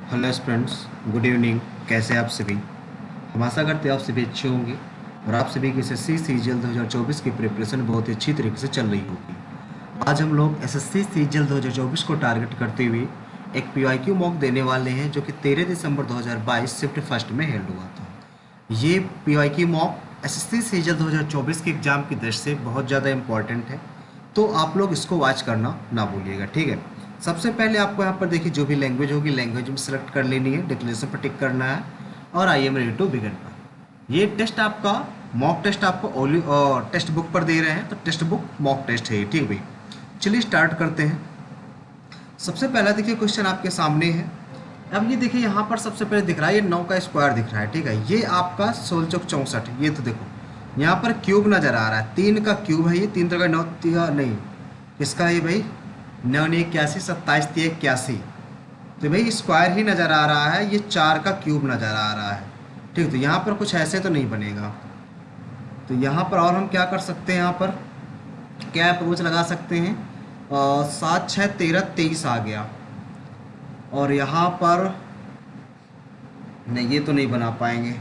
Hello friends, good evening. कैसे हैं आप सभी? हम आशा करते हैं आप सभी अच्छे होंगे और आप सभी की एसएससी सीजीएल 2024 की प्रिपरेशन बहुत ही अच्छी तरीके से चल रही होगी। आज हम लोग एसएससी सीजीएल 2024 को टारगेट करते हुए एक पीवाईक्यू मॉक देने वाले हैं जो कि 13 दिसंबर 2022 शिफ्ट फर्स्ट में हेल्ड हुआ था। ये पीवाईक्यू मॉक एसएससी सीजीएल 2024 के एग्ज़ाम की दृष्टि से बहुत ज़्यादा इंपॉर्टेंट है, तो आप लोग इसको वॉच करना ना भूलिएगा, ठीक है। सबसे पहले आपको यहाँ पर देखिए जो भी लैंग्वेज होगी लैंग्वेज में सेलेक्ट कर लेनी है, डिक्लेरेशन पर टिक करना है और I am ready to begin पर। ये टेस्ट आपका मॉक टेस्ट आपको ओनली टेक्स्ट बुक पर दे रहे हैं, तो टेक्स्ट बुक मॉक टेस्ट है ये, ठीक भाई। चलिए स्टार्ट करते हैं। सबसे पहला देखिए क्वेश्चन आपके सामने है। अब ये देखिए यहाँ पर सबसे पहले दिख रहा है, ये 9 का स्क्वायर दिख रहा है, ठीक है। ये आपका 16 चौक 64, ये तो देखो यहाँ पर क्यूब नज़र आ रहा है, 3 का क्यूब है ये, 3 का 9 नहीं, इसका है भाई 9 81, 27 81, तो भाई स्क्वायर ही नज़र आ रहा है, ये 4 का क्यूब नज़र आ रहा है, ठीक। तो यहाँ पर कुछ ऐसे तो नहीं बनेगा, तो यहाँ पर और हम क्या कर सकते हैं, यहाँ पर क्या अप्रोच लगा सकते हैं। 7 6 13 23 आ गया, और यहाँ पर नहीं, ये तो नहीं बना पाएंगे।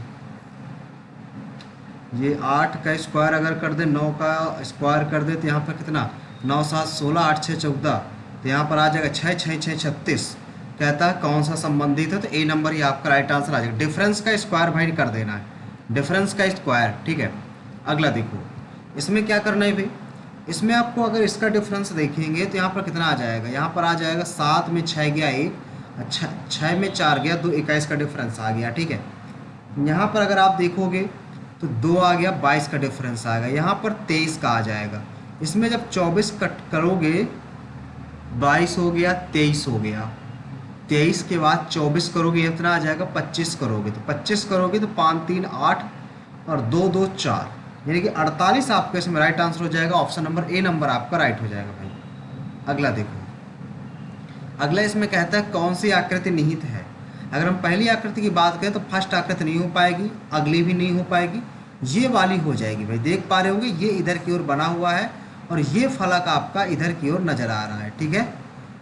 ये 8 का स्क्वायर अगर कर दे, 9 का स्क्वायर कर दे, तो यहाँ पर कितना 9 7 16, 8 6 14, तो यहाँ पर आ जाएगा 6 6 6 36। कहता है कौन सा संबंधित है, तो ए नंबर ही आपका राइट आंसर आ जाएगा। डिफरेंस का स्क्वायर भाई कर देना है, डिफरेंस का स्क्वायर, ठीक है। अगला देखो, इसमें क्या करना है भाई, इसमें आपको अगर इसका डिफरेंस देखेंगे तो यहाँ पर कितना आ जाएगा, यहाँ पर आ जाएगा 7 में 6 गया 1, अच्छा 6 में 4 गया 2, 21 का डिफरेंस आ गया, ठीक है। यहाँ पर अगर आप देखोगे तो 2 आ गया, 22 का डिफरेंस आ गया, यहाँ पर 23 का आ जाएगा। इसमें जब 24 कट करोगे 22 हो गया, 23 हो गया, 23 के बाद 24 करोगे इतना आ जाएगा, 25 करोगे तो 25 करोगे तो 5 3 8 और 2 2 4, यानी कि 48 आपका इसमें राइट आंसर हो जाएगा। ऑप्शन नंबर ए नंबर आपका राइट हो जाएगा भाई। अगला देखो, अगला इसमें कहता है कौन सी आकृति निहित है। अगर हम पहली आकृति की बात करें तो फर्स्ट आकृति नहीं हो पाएगी, अगली भी नहीं हो पाएगी, ये वाली हो जाएगी भाई। देख पा रहे होंगे ये इधर की ओर बना हुआ है और ये फलक आपका इधर की ओर नजर आ रहा है, ठीक है।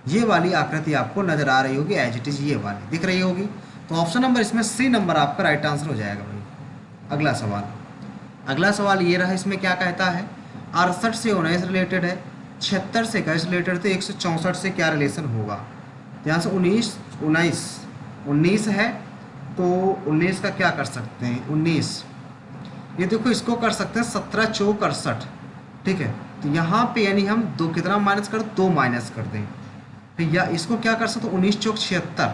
ये वाली आकृति आपको नजर आ रही होगी, एज इट इज ये वाली दिख रही होगी, तो ऑप्शन नंबर इसमें सी नंबर आपका राइट आंसर हो जाएगा भाई। अगला सवाल, अगला सवाल ये रहा, इसमें क्या कहता है 68 से 19 रिलेटेड है, 76 से 21 रिलेटेड, तो 164 से क्या रिलेशन होगा। तो यहाँ से 19 है, तो 19 का क्या कर सकते हैं, 19 ये देखो इसको कर सकते हैं 17 चौक 68, ठीक है। तो यहाँ पे यानी हम दो कितना माइनस कर, 2 माइनस कर दें, तो या इसको क्या कर सकते हैं 19 चौक 76,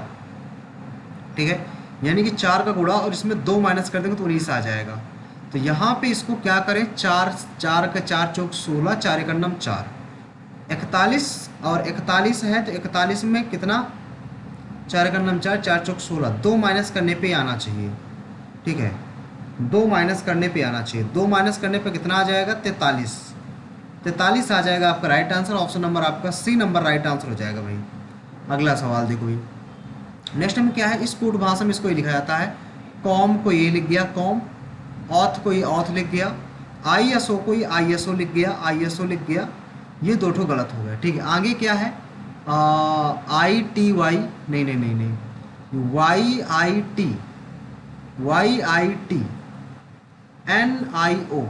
ठीक है। यानी कि 4 का गुणा और इसमें 2 माइनस कर देंगे तो 19 आ जाएगा। तो यहाँ पे इसको क्या करें, 4 4 का 4 चौक 16, 4 एक नम 4, 41 और 41 है, तो 41 में कितना 4 का नम 4, 4 चौक 16, 2 माइनस करने पे आना चाहिए, ठीक है। 2 माइनस करने पे आना चाहिए, 2 माइनस करने पे कितना आ जाएगा 43, 43 आ जाएगा आपका राइट आंसर। ऑप्शन नंबर आपका सी नंबर राइट आंसर हो जाएगा भाई। अगला सवाल देखो भाई, नेक्स्ट में क्या है, इस कूट भाषा में इसको ये लिखा जाता है, कॉम को ये लिख गया कॉम, ऑथ को ये ऑथ लिख गया, आईएसओ को ये आईएसओ लिख गया, आईएसओ लिख गया, ये दो ठो गलत हो गया, ठीक है। आगे क्या है, आई टी वाई, नहीं नहीं नहीं नहीं, Y I T, Y I T, N I O,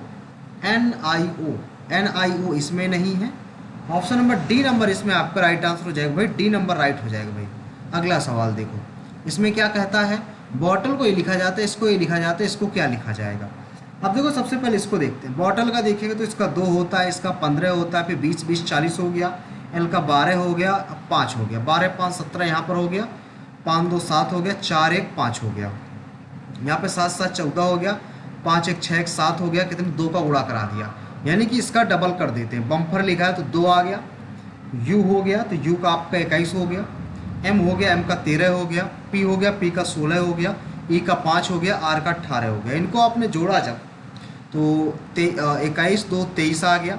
N I O, N I O इसमें नहीं है। ऑप्शन नंबर डी नंबर इसमें आपका राइट आंसर हो जाएगा भाई, डी नंबर राइट हो जाएगा भाई। अगला सवाल देखो, इसमें क्या कहता है, बॉटल को ये लिखा जाता है, इसको ये लिखा जाता है, इसको क्या लिखा जाएगा। अब देखो सबसे पहले इसको देखते हैं, बॉटल का देखेंगे तो इसका 2 होता है, इसका 15 होता है, फिर 20 20 40 हो गया, एल का 12 हो गया, अब 5 हो गया, 12 5 17 यहाँ पर हो गया, 5 2 7 हो गया, 4 1 5 हो गया, यहाँ पे 7 7 14 हो गया, 5 1 6 1 7 हो गया, कितने 2 का गुणा करा दिया, यानी कि इसका डबल कर देते हैं। बम्फर लिखा है तो 2 आ गया, यू हो गया तो यू का आपका 21 हो गया, एम हो गया, एम का 13 हो गया, पी हो गया, पी का 16 हो गया, ई का 5 हो गया, आर का 18 हो गया। इनको आपने जोड़ा जब तो 21 2 23 आ गया,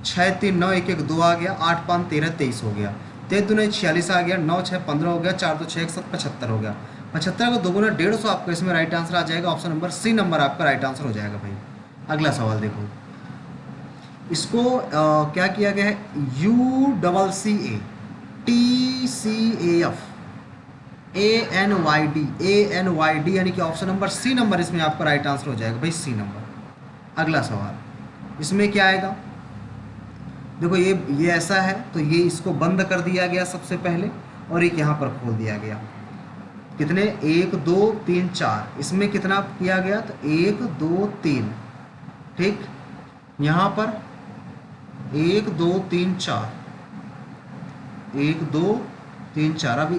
6 3 9 1 1 2 आ गया, 8 5 13 23 हो गया, 3 2 46 आ गया, 9 6 15 हो गया, 4 2 6 1 7 75 हो गया, 75 का 2 गुना 150 आपका इसमें राइट आंसर आ जाएगा। ऑप्शन नंबर सी नंबर आपका राइट आंसर हो जाएगा भाई। अगला सवाल देखो, इसको क्या किया गया है, U double C A T C A F, ANYD यानी कि ऑप्शन नंबर सी नंबर इसमें आपका राइट आंसर हो जाएगा भाई, सी नंबर। अगला सवाल इसमें क्या आएगा, देखो ये ऐसा है तो ये इसको बंद कर दिया गया सबसे पहले और एक यहाँ पर खोल दिया गया। कितने, 1 2 3 4, इसमें कितना किया गया तो 1 2 3, ठीक। यहाँ पर 1 2 3 4, 1 2 3 4, अभी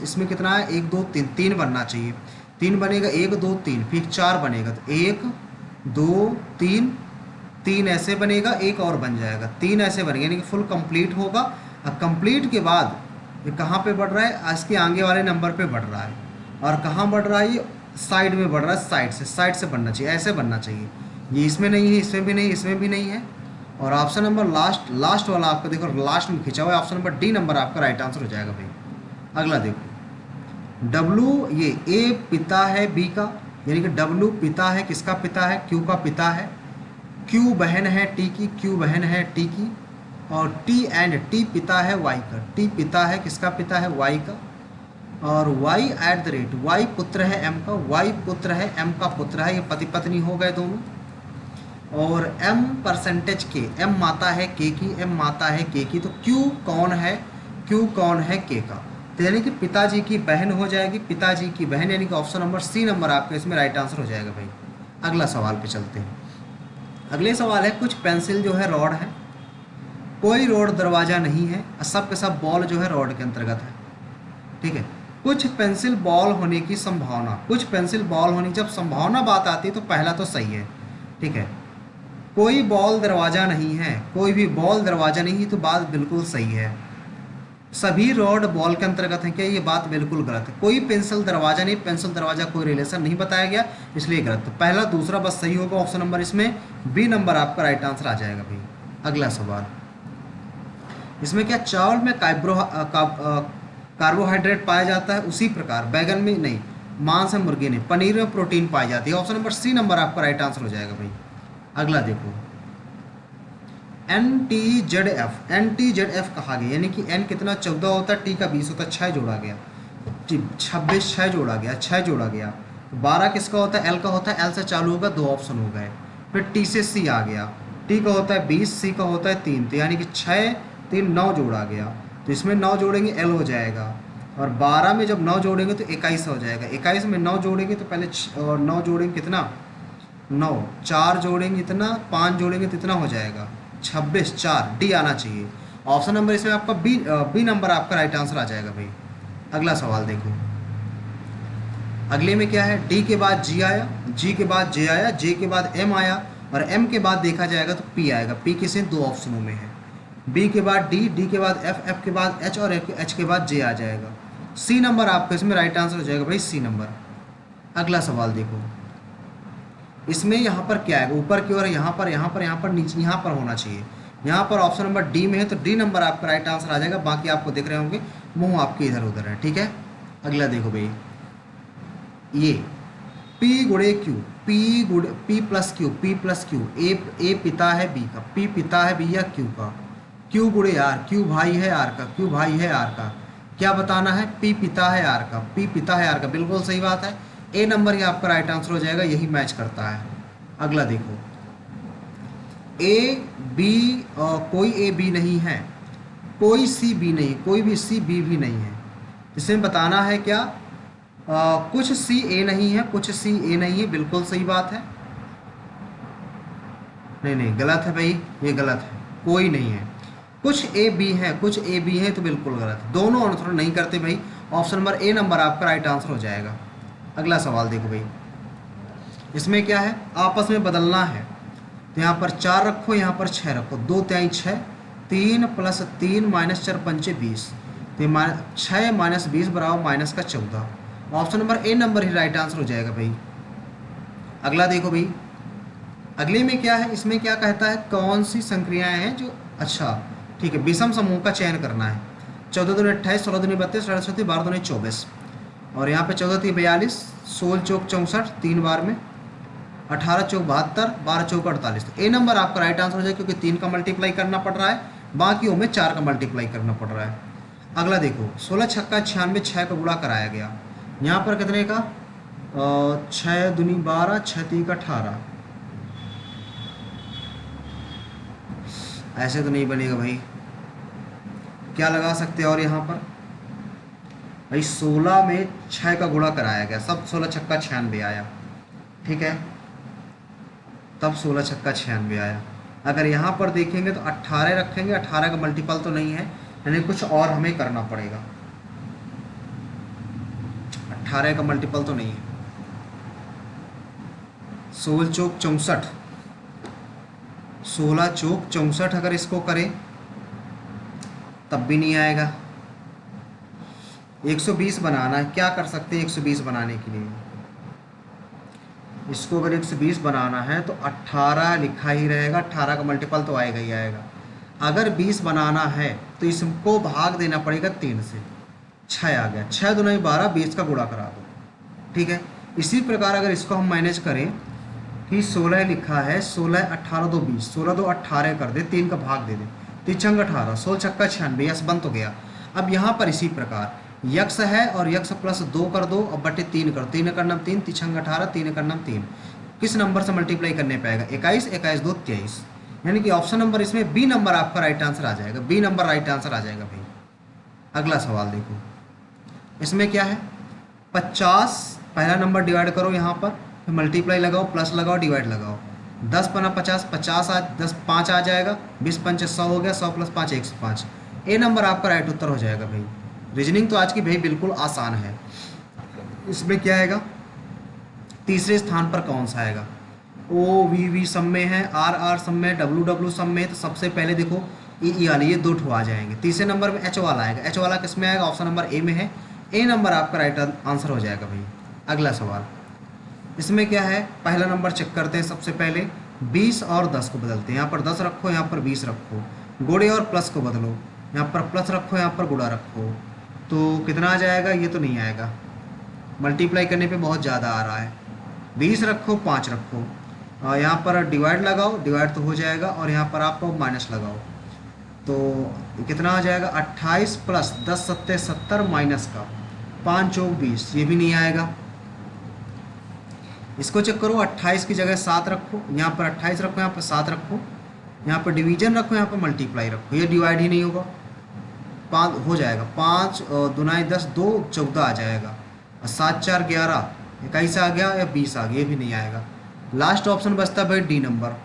इसमें कितना है 1 2 3, 3 बनना चाहिए, 3 बनेगा, 1 2 3, फिर 4 बनेगा तो 1 2 3, 3 ऐसे बनेगा, एक और बन जाएगा, 3 ऐसे बनेगा, यानी कि फुल कंप्लीट होगा। और कंप्लीट के बाद ये कहाँ पे बढ़ रहा है, इसके आगे वाले नंबर पे बढ़ रहा है, और कहाँ बढ़ रहा है, ये साइड में बढ़ रहा है, साइड से बनना चाहिए, ऐसे बनना चाहिए। ये इसमें नहीं है, इसमें भी नहीं, इसमें भी नहीं है। और ऑप्शन नंबर लास्ट वाला आपका देखो लास्ट में खिंचा हुआ है, ऑप्शन नंबर डी नंबर आपका राइट आंसर हो जाएगा भाई। अगला देखो डब्लू, ये ए पिता है बी का, यानी कि डब्लू पिता है, किसका पिता है, क्यू का पिता है। क्यू बहन है टी की, क्यू बहन है टी की। और टी एंड टी पिता है वाई का, टी पिता है, किसका पिता है, वाई का। और Y at the rate, Y पुत्र है एम का, वाई पुत्र है एम का पुत्र है, ये पति पत्नी हो गए दोनों। और एम परसेंटेज के, एम माता है के की, एम माता है के की, तो क्यू कौन है, क्यू कौन है के का, तो यानी कि पिताजी की बहन हो जाएगी, पिताजी की बहन, यानी कि ऑप्शन नंबर सी नंबर आपका इसमें राइट आंसर हो जाएगा भाई। अगला सवाल पे चलते हैं। अगले सवाल है, कुछ पेंसिल जो है रॉड है, कोई रॉड दरवाज़ा नहीं है, सब के सब बॉल जो है रॉड के अंतर्गत है, ठीक है। कुछ पेंसिल बॉल होने की संभावना, कुछ पेंसिल बॉल होने, जब संभावना बात आती है तो पहला तो सही है, ठीक है। कोई बॉल दरवाज़ा नहीं है, कोई भी बॉल दरवाज़ा नहीं, तो बात बिल्कुल सही है। सभी रॉड बॉल के अंतर्गत हैं क्या, ये बात बिल्कुल गलत है। कोई पेंसिल दरवाज़ा नहीं, पेंसिल दरवाज़ा कोई रिलेशन नहीं बताया गया, इसलिए गलत। तो पहला दूसरा बस सही होगा, ऑप्शन नंबर इसमें बी नंबर आपका राइट आंसर आ जाएगा भाई। अगला सवाल इसमें क्या, चावल में कार्बोहाइड्रेट पाया जाता है, उसी प्रकार बैगन में नहीं, मांस है मुर्गी नहीं, पनीर में प्रोटीन पाई जाती है, ऑप्शन नंबर सी नंबर आपका राइट आंसर हो जाएगा भाई। अगला देखो NTZF, NTZF कहा गया, यानी कि N कितना 14 होता है, T का 20 होता है, 6 जोड़ा गया, 26 6 जोड़ा गया, 6 जोड़ा गया। 12 किसका होता है, L का होता है, L से चालू होगा, 2 ऑप्शन हो गए। फिर T से C आ गया, T का होता है 20, C का होता है 3, तो यानी कि 6 3 9 जोड़ा गया, तो इसमें 9 जोड़ेंगे L हो जाएगा। और 12 में जब 9 जोड़ेंगे तो 21 हो जाएगा, 21 में 9 जोड़ेंगे तो पहले 9 जोड़ेंगे कितना, 9, 4 जोड़ेंगे इतना, 5 जोड़ेंगे तो इतना हो जाएगा 26, 4, डी आना चाहिए। ऑप्शन नंबर इसमें आपका बी नंबर आपका राइट आंसर आ जाएगा भाई। अगला सवाल देखो, अगले में क्या है, डी के बाद जी आया, जी के बाद जे आया, जे के बाद एम आया, और एम के बाद देखा जाएगा तो पी आएगा। पी किसे, 2 ऑप्शनों में है, बी के बाद डी, डी के बाद एफ, एफ के बाद एच, और एच के बाद जे आ जाएगा। सी नंबर आपका इसमें राइट आंसर हो जाएगा भाई, सी नंबर। अगला सवाल देखो, इसमें यहाँ पर क्या है, ऊपर की ओर यहाँ पर नीचे, यहाँ पर होना चाहिए, यहाँ पर ऑप्शन नंबर डी में है, तो डी नंबर आपका राइट आंसर आ जाएगा। बाकी आपको दिख रहे होंगे मुंह आपके इधर उधर है, ठीक है। अगला देखो भाई, ये P गुणे Q, P plus Q, P plus Q, A पिता है B का, P पिता है B या Q का, Q गुणे R, Q भाई है R का, Q भाई है R का, क्या बताना है, P पिता है R का, P पिता है R का, बिल्कुल सही बात है, ए नंबर ही आपका राइट आंसर हो जाएगा, यही मैच करता है। अगला देखो, ए बी, कोई ए बी नहीं है, कोई सी बी नहीं, कोई भी सी बी भी नहीं है, इसमें बताना है क्या, कुछ सी ए नहीं है, कुछ सी ए नहीं है, बिल्कुल सही बात है। नहीं गलत है भाई, ये गलत है, कोई नहीं है, कुछ ए बी है, कुछ ए बी है, तो बिल्कुल गलत है, दोनों आंसर नहीं करते भाई, ऑप्शन नंबर ए नंबर आपका राइट आंसर हो जाएगा। अगला सवाल देखो भाई, इसमें क्या है, आपस में बदलना है, तो यहाँ पर 4 रखो, यहाँ पर 6 रखो, 2 3 6, 3 + 3 - 4 5 20, तो 6 - 20 बराबर माइनस का 14, option number A number he right answer हो जाएगा भाई। अगला देखो भाई, अगले में क्या है, इसमें क्या कहता है, कौन सी संक्रियाएं हैं जो, अच्छा ठीक है, विषम समूह का चयन करना है। 14 दूनी 28, 16 दूनी 32, 16 34, 12 दूनी 24, और यहाँ पे 14 × 42, 16 × 64 3 बार में, 18 × 72, 12 × 48, तो ए नंबर आपका राइट आंसर हो जाएगा, क्योंकि 3 का मल्टीप्लाई करना पड़ रहा है, बाकियों में 4 का मल्टीप्लाई करना पड़ रहा है। अगला देखो 16 छक्का 96, 6 का गुणा कराया गया। यहाँ पर कितने का, 6 दूनी 12, 6 तीन 18। ऐसे तो नहीं बनेगा भाई, क्या लगा सकते हैं और यहाँ पर भाई 16 में 6 का गुणा कराया गया, सब 16 छक्का 96 आया, ठीक है, तब 16 छक्का 96 आया। अगर यहाँ पर देखेंगे तो 18 रखेंगे, 18 का मल्टीपल तो नहीं है, यानी कुछ और हमें करना पड़ेगा, 18 का मल्टीपल तो नहीं है। 16 चौक 64, 16 चौक 64 अगर इसको करें तब भी नहीं आएगा। 120 बनाना है, क्या कर सकते हैं 120 बनाने के लिए, इसको अगर 120 बनाना है तो 18 लिखा ही रहेगा, 18 का मल्टीपल तो आएगा ही आएगा। अगर 20 बनाना है तो इसको भाग देना पड़ेगा 3 से, 6 आ गया, 6 दूना 12, 20 का गुणा करा दो, ठीक है। इसी प्रकार अगर इसको हम मैनेज करें कि 16 लिखा है, 16 18 2 20, 16 2 18 कर दे, 3 का भाग दे दे, 3 छंग 18, 16 छक्का 96, यस बन तो गया। अब यहाँ पर इसी प्रकार यक्स है और यक्स प्लस 2 कर दो और बटे 3 कर, 3 का नाम 3, 3 छंग 18, 3 का नाम 3, किस नंबर से मल्टीप्लाई करने पाएगा, 21, 21 2 23, यानी कि ऑप्शन नंबर इसमें बी नंबर आपका राइट आंसर आ जाएगा, बी नंबर राइट आंसर आ जाएगा भाई। अगला सवाल देखो, इसमें क्या है, 50 पहला नंबर डिवाइड करो यहाँ पर, फिर मल्टीप्लाई लगाओ, प्लस लगाओ, डिवाइड लगाओ, 10 पना 50, 50 आ 10 5 आ जाएगा, 20 पंचे 100 हो गया, 100 प्लस 5 105, ए नंबर आपका राइट उत्तर हो जाएगा भाई। रीजनिंग तो आज की भाई बिल्कुल आसान है। इसमें क्या आएगा, तीसरे स्थान पर कौन सा आएगा, ओ वी वी सब में है, आर आर सब में, डब्लू डब्लू सब में, तो सबसे पहले देखो ई वाले ये 2 ठो आ जाएंगे। तीसरे नंबर में एच वाला आएगा, एच वाला किस में आएगा, ऑप्शन नंबर ए में है, ए नंबर आपका राइट आंसर हो जाएगा भाई। अगला सवाल, इसमें क्या है, पहला नंबर चेक करते हैं। सबसे पहले 20 और 10 को बदलते हैं, यहाँ पर 10 रखो, यहाँ पर 20 रखो, गुणे और प्लस को बदलो, यहाँ पर प्लस रखो, यहाँ पर गुणा रखो, तो कितना आ जाएगा, ये तो नहीं आएगा, मल्टीप्लाई करने पे बहुत ज़्यादा आ रहा है। 20 रखो, 5 रखो, यहाँ पर डिवाइड लगाओ, डिवाइड तो हो जाएगा, और यहाँ पर आप माइनस लगाओ, तो कितना आ जाएगा, 28 प्लस 10 सत्ते 70 माइनस का 5 चौक 20, ये भी नहीं आएगा। इसको चेक करो, 28 की जगह 7 रखो, यहाँ पर 28 रखो, यहाँ पर 7 रखो, यहाँ पर डिवीजन रखो, यहाँ पर मल्टीप्लाई रखो, ये डिवाइड ही नहीं होगा, 5 हो जाएगा, 5 दुनाई 10 2 14 आ जाएगा, और 7 4 11, 21 आ गया या 20 आ गया, ये भी नहीं आएगा। लास्ट ऑप्शन बचता भाई डी नंबर,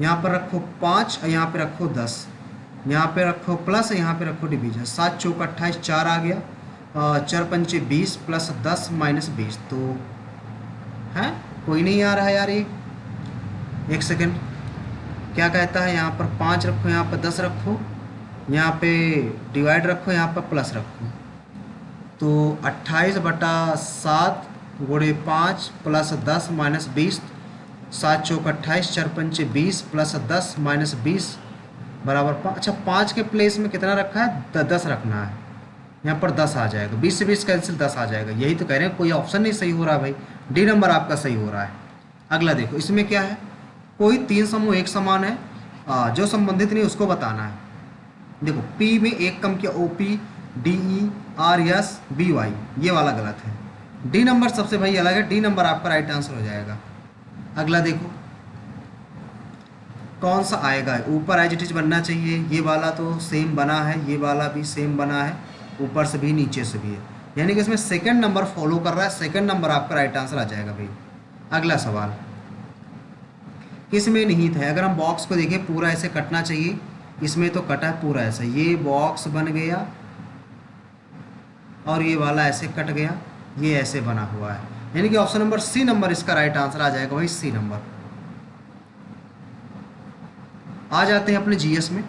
यहाँ पर रखो 5 और यहाँ पे रखो 10, यहाँ पे रखो प्लस, यहाँ पे रखो डिवीजन, 7 चौक 28, 4 आ गया, 4 पंचे 20 प्लस 10 माइनस 20, तो है कोई नहीं आ रहा है यार ये, एक सेकेंड, क्या कहता है, यहाँ पर 5 रखो, यहाँ पर 10 रखो, यहाँ पे डिवाइड रखो, यहाँ पर प्लस रखो, तो 28/7 गुणे 5 प्लस 10 माइनस 20, 7 चौक 28, 4 पंचे 20 प्लस 10 माइनस 20 बराबर 5। अच्छा 5 के प्लेस में कितना रखा है, 10 रखना है, यहाँ पर 10 आ जाएगा, 20 से 20 कैंसिल 10 आ जाएगा, यही तो कह रहे हैं, कोई ऑप्शन नहीं सही हो रहा भाई, डी नंबर आपका सही हो रहा है। अगला देखो, इसमें क्या है, कोई 3 समूह एक समान है, जो संबंधित नहीं उसको बताना है। देखो P में एक कम किया, OP DE RS BY, ये वाला गलत है, डी नंबर सबसे भाई अलग है, डी नंबर आपका राइट आंसर हो जाएगा। अगला देखो कौन सा आएगा, ऊपर एज इट इज बनना चाहिए, ये वाला तो सेम बना है, ये वाला भी सेम बना है, ऊपर से भी नीचे से भी है, यानी कि इसमें सेकंड नंबर फॉलो कर रहा है, सेकंड नंबर आपका राइट आंसर आ जाएगा भाई। अगला सवाल, किस में निहित है, अगर हम बॉक्स को देखें पूरा ऐसे कटना चाहिए, इसमें तो कटा है पूरा ऐसा, ये बॉक्स बन गया और ये वाला ऐसे कट गया, ये ऐसे बना हुआ है, यानी कि ऑप्शन नंबर सी नंबर इसका राइट आंसर आ जाएगा भाई, सी नंबर। आ जाते हैं अपने जीएस में,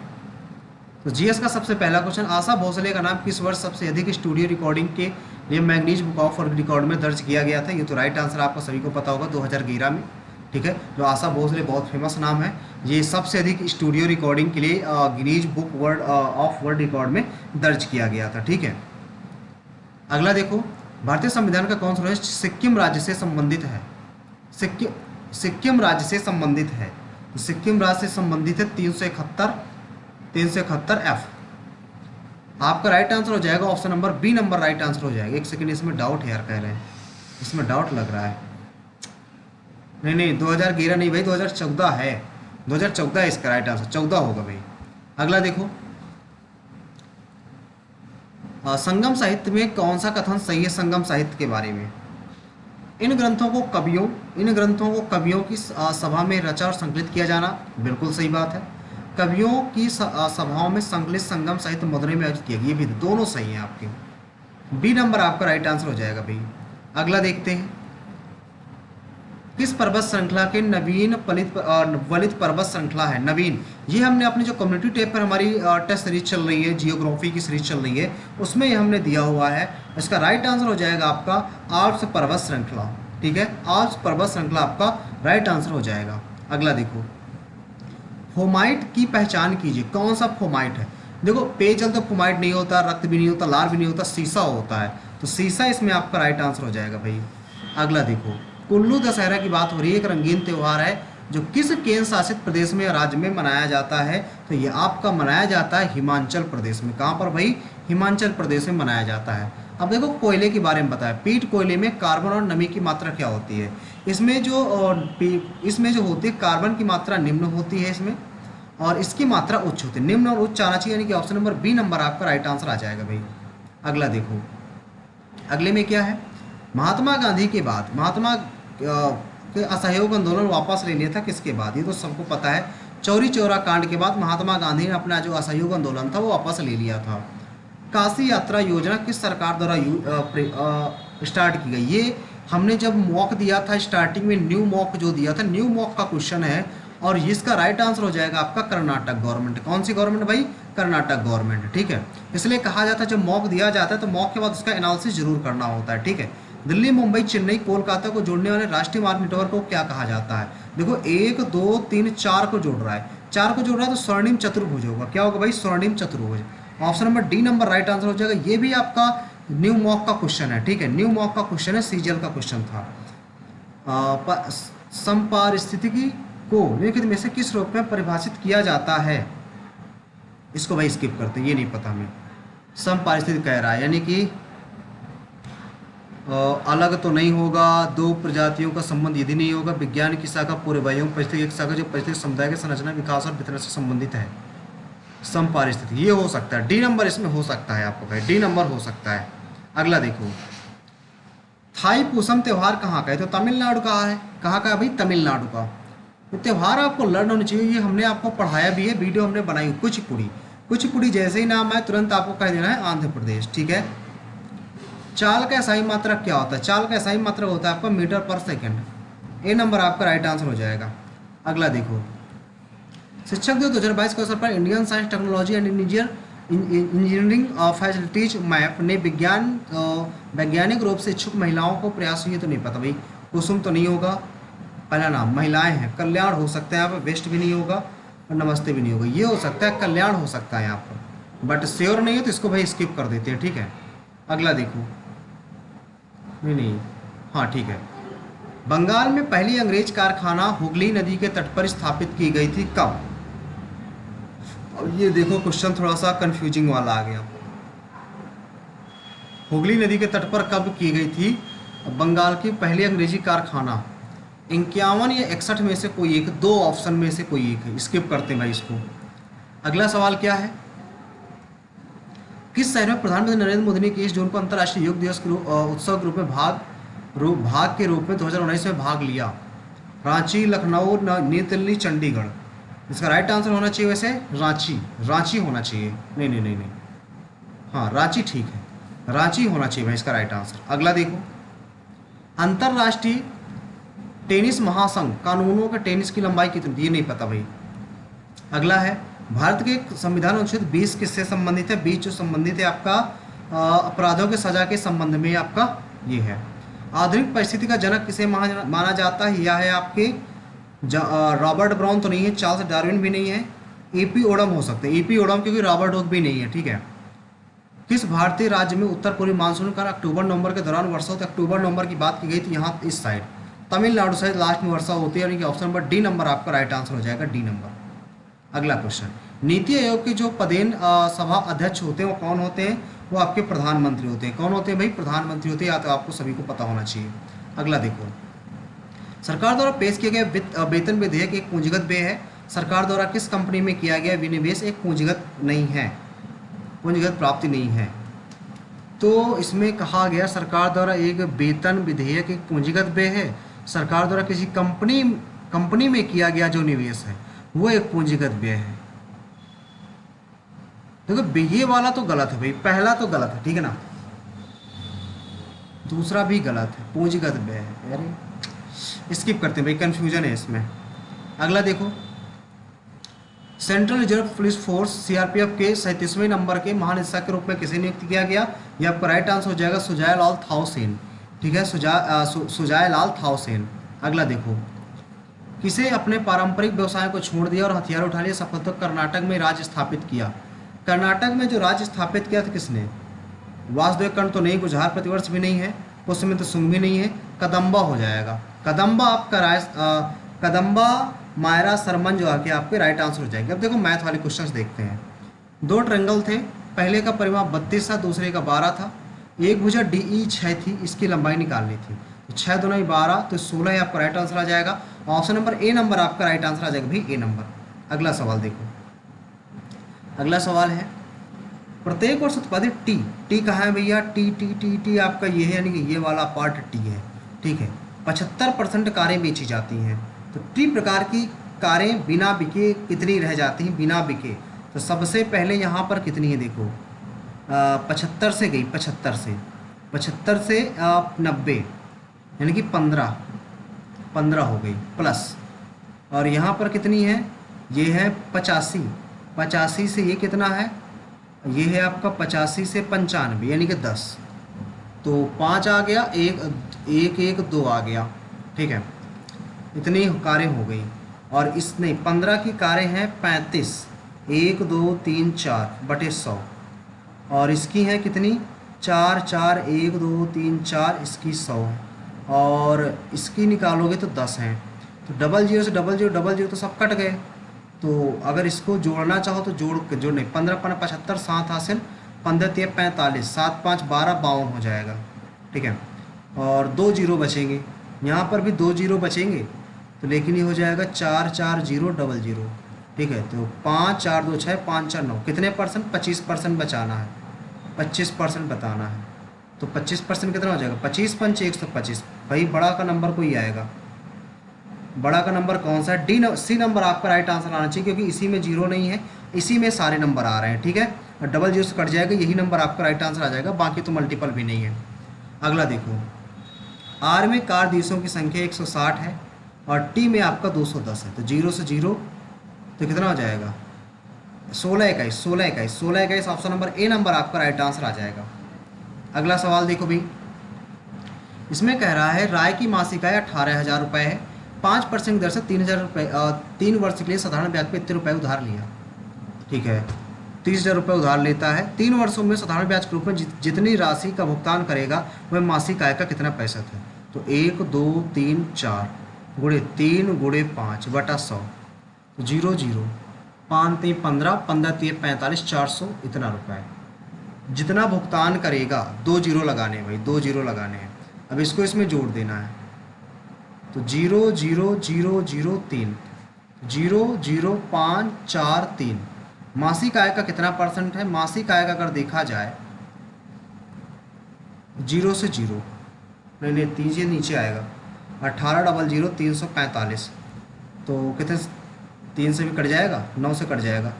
तो जीएस का सबसे पहला क्वेश्चन, आशा भोसले का नाम किस वर्ष सबसे अधिक स्टूडियो रिकॉर्डिंग के लिए manganese book of world record में दर्ज किया गया था, ये तो राइट आंसर आपको सभी को पता होगा, 2011 में, ठीक है। जो आशा भोसले बहुत फेमस नाम है, ये सबसे अधिक स्टूडियो रिकॉर्डिंग के लिए Guinness book world of world record में दर्ज किया गया था, ठीक है। अगला देखो, भारतीय संविधान का कौन सा राज्य सिक्किम राज्य से संबंधित है, सिक्किम राज्य से संबंधित है, सिक्किम राज्य से संबंधित है 371 F, आपका राइट आंसर हो जाएगा option number B number right answer हो जाएगा। एक सेकंड, इसमें डाउट है यार, कह रहे हैं इसमें डाउट लग रहा है। नहीं नहीं 2011 नहीं भाई, 2014 है, 2014 है इसका राइट आंसर, 14 होगा भाई। अगला देखो, संगम साहित्य में कौन सा कथन सही है संगम साहित्य के बारे में? इन ग्रंथों को कवियों की सभा में रचा और संकलित किया जाना, बिल्कुल सही बात है। कवियों की सभाओं में संकलित संगम साहित्य मदुरै में आयोजित किया गया, ये भी दोनों सही हैं आपके। बी नंबर आपका राइट आंसर हो जाएगा भाई। अगला देखते हैं, किस पर्वत श्रृंखला के नवीन वलित पर्वत श्रृंखला है? नवीन, ये हमने अपनी जो कम्युनिटी टैब पर हमारी टेस्ट सीरीज चल रही है, जियोग्राफी की सीरीज चल रही है, उसमें ये हमने दिया हुआ है। इसका राइट आंसर हो जाएगा आपका आल्प्स पर्वत श्रृंखला। ठीक है, आल्प्स पर्वत श्रृंखला आपका राइट आंसर हो जाएगा। अगला देखो, फोमाइट की पहचान कीजिए। कौन सा फोमाइट है? देखो पेयजल तो फोमाइट नहीं होता, रक्त भी नहीं होता, लार भी नहीं होता, सीसा होता है, तो सीसा इसमें आपका राइट आंसर हो जाएगा भाई। अगला देखो, कुल्लू दशहरा की बात हो रही है, एक रंगीन त्यौहार है जो किस केंद्र शासित प्रदेश में या राज्य में मनाया जाता है? तो ये आपका मनाया जाता है हिमाचल प्रदेश में। कहाँ पर भाई? हिमाचल प्रदेश में मनाया जाता है। अब देखो कोयले के बारे में बताया, पीट कोयले में कार्बन और नमी की मात्रा क्या होती है? इसमें जो होती है कार्बन की मात्रा निम्न होती है इसमें, और इसकी मात्रा उच्च होती है। निम्न और उच्च आना चाहिए, यानी कि ऑप्शन नंबर बी नंबर आपका राइट आंसर आ जाएगा भाई। अगला देखो, अगले में क्या है? महात्मा गांधी के बाद महात्मा के असहयोग आंदोलन वापस ले लिया था किसके बाद? ये तो सबको पता है, चौरी चौरा कांड के बाद महात्मा गांधी ने अपना जो असहयोग आंदोलन था वो वापस ले लिया था। काशी यात्रा योजना किस सरकार द्वारा स्टार्ट की गई? ये हमने जब मॉक दिया था स्टार्टिंग में, न्यू मॉक जो दिया था, न्यू मॉक का क्वेश्चन है, और इसका राइट आंसर हो जाएगा आपका कर्नाटक गवर्नमेंट। कौन सी गवर्नमेंट भाई? कर्नाटक गवर्नमेंट। ठीक है, इसलिए कहा जाता है जब मॉक दिया जाता है तो मॉक के बाद उसका एनालिसिस जरूर करना होता है। ठीक है, दिल्ली मुंबई चेन्नई कोलकाता को जोड़ने वाले राष्ट्रीय मार्ग नेटवर्क को क्या कहा जाता है? देखो 1 2 3 4 को जोड़ रहा है, 4 को जोड़ रहा है तो स्वर्णिम चतुर्भुज होगा। क्या होगा भाई? स्वर्णिम चतुर्भुज। Option number D number right answer हो जाएगा। ये भी आपका न्यू मॉक का क्वेश्चन है। ठीक है, न्यू मॉक का क्वेश्चन है, सीजीएल का क्वेश्चन था। समपारिस्थितिकी को निम्नलिखित में से किस रूप में परिभाषित किया जाता है? इसको भाई स्किप करते हैं, ये नहीं पता हमें। समपारिस्थितिकी कह रहा है, यानी कि अलग तो नहीं होगा, दो प्रजातियों का संबंध यदि नहीं होगा, विज्ञान की शाखा पूरे वायुओं परिस्थिति एक शाखा जो परिस्थिति समुदाय के संरचना विकास और वितरण से संबंधित है। समपारिस्थितिकी ये हो सकता है, डी नंबर इसमें हो सकता है आपको भाई, डी नंबर हो सकता है। अगला देखो, थाई पूसम त्यौहार कहाँ का है? तो तमिलनाडु का है। कहाँ का है भाई? तमिलनाडु का। तो त्यौहार आपको लर्न होनी चाहिए, ये हमने आपको पढ़ाया भी है, वीडियो हमने बनाई। कुचिपुड़ी जैसे ही नाम है तुरंत आपको कह देना है आंध्र प्रदेश। ठीक है, चाल का सही मात्रक क्या होता है? चाल का सही मात्रक होता है आपका मीटर पर सेकंड। ए नंबर आपका राइट आंसर हो जाएगा। अगला देखो, शिक्षक दिवस 2022 के अवसर पर Indian science technology and engineering facilities map ने वैज्ञानिक रूप से इच्छुक महिलाओं को प्रयास हुई, तो नहीं पता भाई। कुसुम तो नहीं होगा, पहला नाम महिलाएं हैं। कल्याण हो सकता है यहाँ पर, वेस्ट भी नहीं होगा और नमस्ते भी नहीं होगा। ये हो सकता है, कल्याण हो सकता है यहाँ पर, बट श्योर नहीं है तो इसको भाई स्किप कर देते हैं। ठीक है, अगला देखो, नहीं, हाँ ठीक है। बंगाल में पहली अंग्रेज कारखाना हुगली नदी के तट पर स्थापित की गई थी, कब? अब ये देखो क्वेश्चन थोड़ा सा कंफ्यूजिंग वाला आ गया। हुगली नदी के तट पर कब की गई थी बंगाल की पहली अंग्रेजी कारखाना? 51 या 61 में से कोई एक, दो ऑप्शन में से कोई एक है, स्किप करते हैं भाई इसको। अगला सवाल क्या है? किस शहर में प्रधानमंत्री नरेंद्र मोदी ने 21 जून को अंतर्राष्ट्रीय योग दिवस के उत्सव के रूप में भाग के रूप में 2019 में भाग लिया? रांची, लखनऊ, नई दिल्ली, चंडीगढ़। इसका राइट आंसर होना चाहिए वैसे रांची होना चाहिए। नहीं, हाँ रांची ठीक है, रांची होना चाहिए भाई इसका राइट आंसर। अगला देखो, अंतर्राष्ट्रीय टेनिस महासंघ कानूनों के टेनिस की लंबाई कितनी? ये नहीं पता भाई। अगला है, भारत के संविधान अनुच्छेद 20 किससे संबंधित है? 20 जो संबंधित है आपका अपराधों के सजा के संबंध में आपका ये है। आधुनिक परिस्थिति का जनक किसे माना जाता है? यह है आपके रॉबर्ट ब्राउन तो नहीं है, चार्ल्स डार्विन भी नहीं है, एपी ओडम हो सकते हैं। एपी ओडम क्योंकि रॉबर्ट हुक भी नहीं है। ठीक है, किस भारतीय राज्य में उत्तर पूर्वी मानसून का अक्टूबर नवंबर के दौरान वर्षा होती है? अक्टूबर नवंबर की बात की गई थी यहाँ इस साइड, तमिलनाडु साइड लास्ट में वर्षा होती है, यानी कि ऑप्शन नंबर डी नंबर आपका राइट आंसर हो जाएगा, डी नंबर। अगला क्वेश्चन, नीति आयोग के जो पदेन सभा अध्यक्ष होते हैं वो कौन होते हैं? वो आपके प्रधानमंत्री होते हैं। कौन होते हैं भाई? प्रधानमंत्री होते हैं, या तो आपको सभी को पता होना चाहिए। अगला देखो, सरकार द्वारा पेश किया गया वेतन विधेयक एक पूंजीगत व्यय है। सरकार द्वारा किस कंपनी में किया गया विनिवेश एक पूंजीगत नहीं है, पूंजीगत प्राप्ति नहीं है। तो इसमें कहा गया सरकार द्वारा एक वेतन विधेयक एक पूंजीगत व्यय है। सरकार द्वारा किसी कंपनी में किया गया जो निवेश है वो एक पूंजीगत व्यय है। देखो ये वाला तो गलत है भाई, पहला तो गलत है, ठीक है ना, दूसरा भी गलत है, पूंजीगत व्यय है। अरे स्किप करते हैं भाई, कंफ्यूजन है इसमें। अगला देखो, central reserve police force CRPF के 37वें नंबर के महानिदेशक के रूप में किसे नियुक्त किया गया? ये आपका राइट आंसर हो जाएगा सुजाय लाल थाउसेन, ठीक है, सुजाय लाल थाउसेन। अगला देखो, किसे अपने पारंपरिक व्यवसाय को छोड़ दिया और हथियार उठा लिया सफलतापूर्वक कर्नाटक में राज्य स्थापित किया? कर्नाटक में जो राज्य स्थापित किया था किसने? वासुदेव कर्ण तो नहीं, गुजरात प्रतिवर्ष भी नहीं है, पुष्यमित्र सुंग भी नहीं है, कदम्बा हो जाएगा। कदम्बा आपका कदम्बा मायरा सरमन जो आके आपके राइट आंसर हो जाएंगे। अब देखो मैथ वाले क्वेश्चंस देखते हैं। दो ट्रेंगल थे, पहले का परिमाप 32 था, दूसरे का 12 था। एक भुजा DE 6 थी, इसकी लंबाई निकालनी थी, तो 6 दूना 12, तो 16 ही आपका राइट आंसर आ जाएगा। ऑप्शन नंबर ए नंबर आपका राइट आंसर आ जाएगा भाई, ए नंबर। अगला सवाल देखो, अगला सवाल है, प्रत्येक वर्ष उत्पादित टी कहाँ है भैया? टी आपका ये है, यानी कि ये वाला पार्ट टी है, ठीक है। 75% कारें बेची जाती हैं, तो टी प्रकार की कारें बिना बिके कितनी रह जाती हैं? बिना बिके तो सबसे पहले यहाँ पर कितनी है देखो, 75 से गई, 75 से 90, यानी कि 15 हो गई प्लस, और यहाँ पर कितनी है? ये है 85 से ये कितना है? ये है आपका 85 से 95, यानी कि 10, तो 5 आ गया, एक 2 आ गया, ठीक है, इतनी कारें हो गई। और इसने 15 की कारें हैं 35, 1 2 3 4 बटे 100, और इसकी हैं कितनी? 4 4 1 2 3 4, इसकी 100, और इसकी निकालोगे तो 10 हैं, तो 00 से 00 तो सब कट गए। तो अगर इसको जोड़ना चाहो तो जोड़ नहीं, 15 15 75, 7 हासिल, 15 3 45, 7 5 12 52 हो जाएगा, ठीक है, और 2 जीरो बचेंगे, यहाँ पर भी 2 जीरो बचेंगे, तो लेकिन ये हो जाएगा 4 4 0 00, ठीक है। तो 5 4 2 6 5 4 9, कितने परसेंट? 25% बचाना है, 25% बताना है, तो 25% कितना हो जाएगा? 25 पंच 125, भाई बड़ा का नंबर कोई आएगा। बड़ा का नंबर कौन सा है? सी नंबर आपका राइट आंसर आना चाहिए, क्योंकि इसी में जीरो नहीं है, इसी में सारे नंबर आ रहे हैं, ठीक है, और 00 से कट जाएगा, यही नंबर आपका राइट आंसर आ जाएगा, बाकी तो मल्टीपल भी नहीं है। अगला देखो, आर में कार दिवसों की संख्या 160 है और टी में आपका 210 है, तो 0 से 0 तो कितना हो जाएगा? 16 21, ऑप्शन नंबर ए नंबर आपका राइट आंसर आ जाएगा। अगला सवाल देखो भाई, इसमें कह रहा है राय की मासिक आय 18,000 रुपये है, 5% दर से 3,000 रुपये 3 वर्ष के लिए साधारण ब्याज पे इतने रुपये उधार लिया, ठीक है, 30,000 रुपये उधार लेता है, 3 वर्षों में साधारण ब्याज के रूप में जितनी राशि का भुगतान करेगा वह मासिक आय का कितना प्रतिशत है? तो 1 2 3 4 गुणे 3 गुणे 5 बटा 100, 0 0, 5 3 15, 15 3 45, 400 इतना रुपये जितना भुगतान करेगा। 2 जीरो लगाने हैं भाई, 2 जीरो लगाने हैं। अब इसको इसमें जोड़ देना है, तो 0 0 0 0 3, 0 0 5 4 3। मासिक आय का कितना परसेंट है? मासिक आय का अगर देखा जाए 0 से 0, नहीं 3 से नीचे आएगा, 18 00 345, तो कितने? 3 से भी कट जाएगा, 9 से कट जाएगा,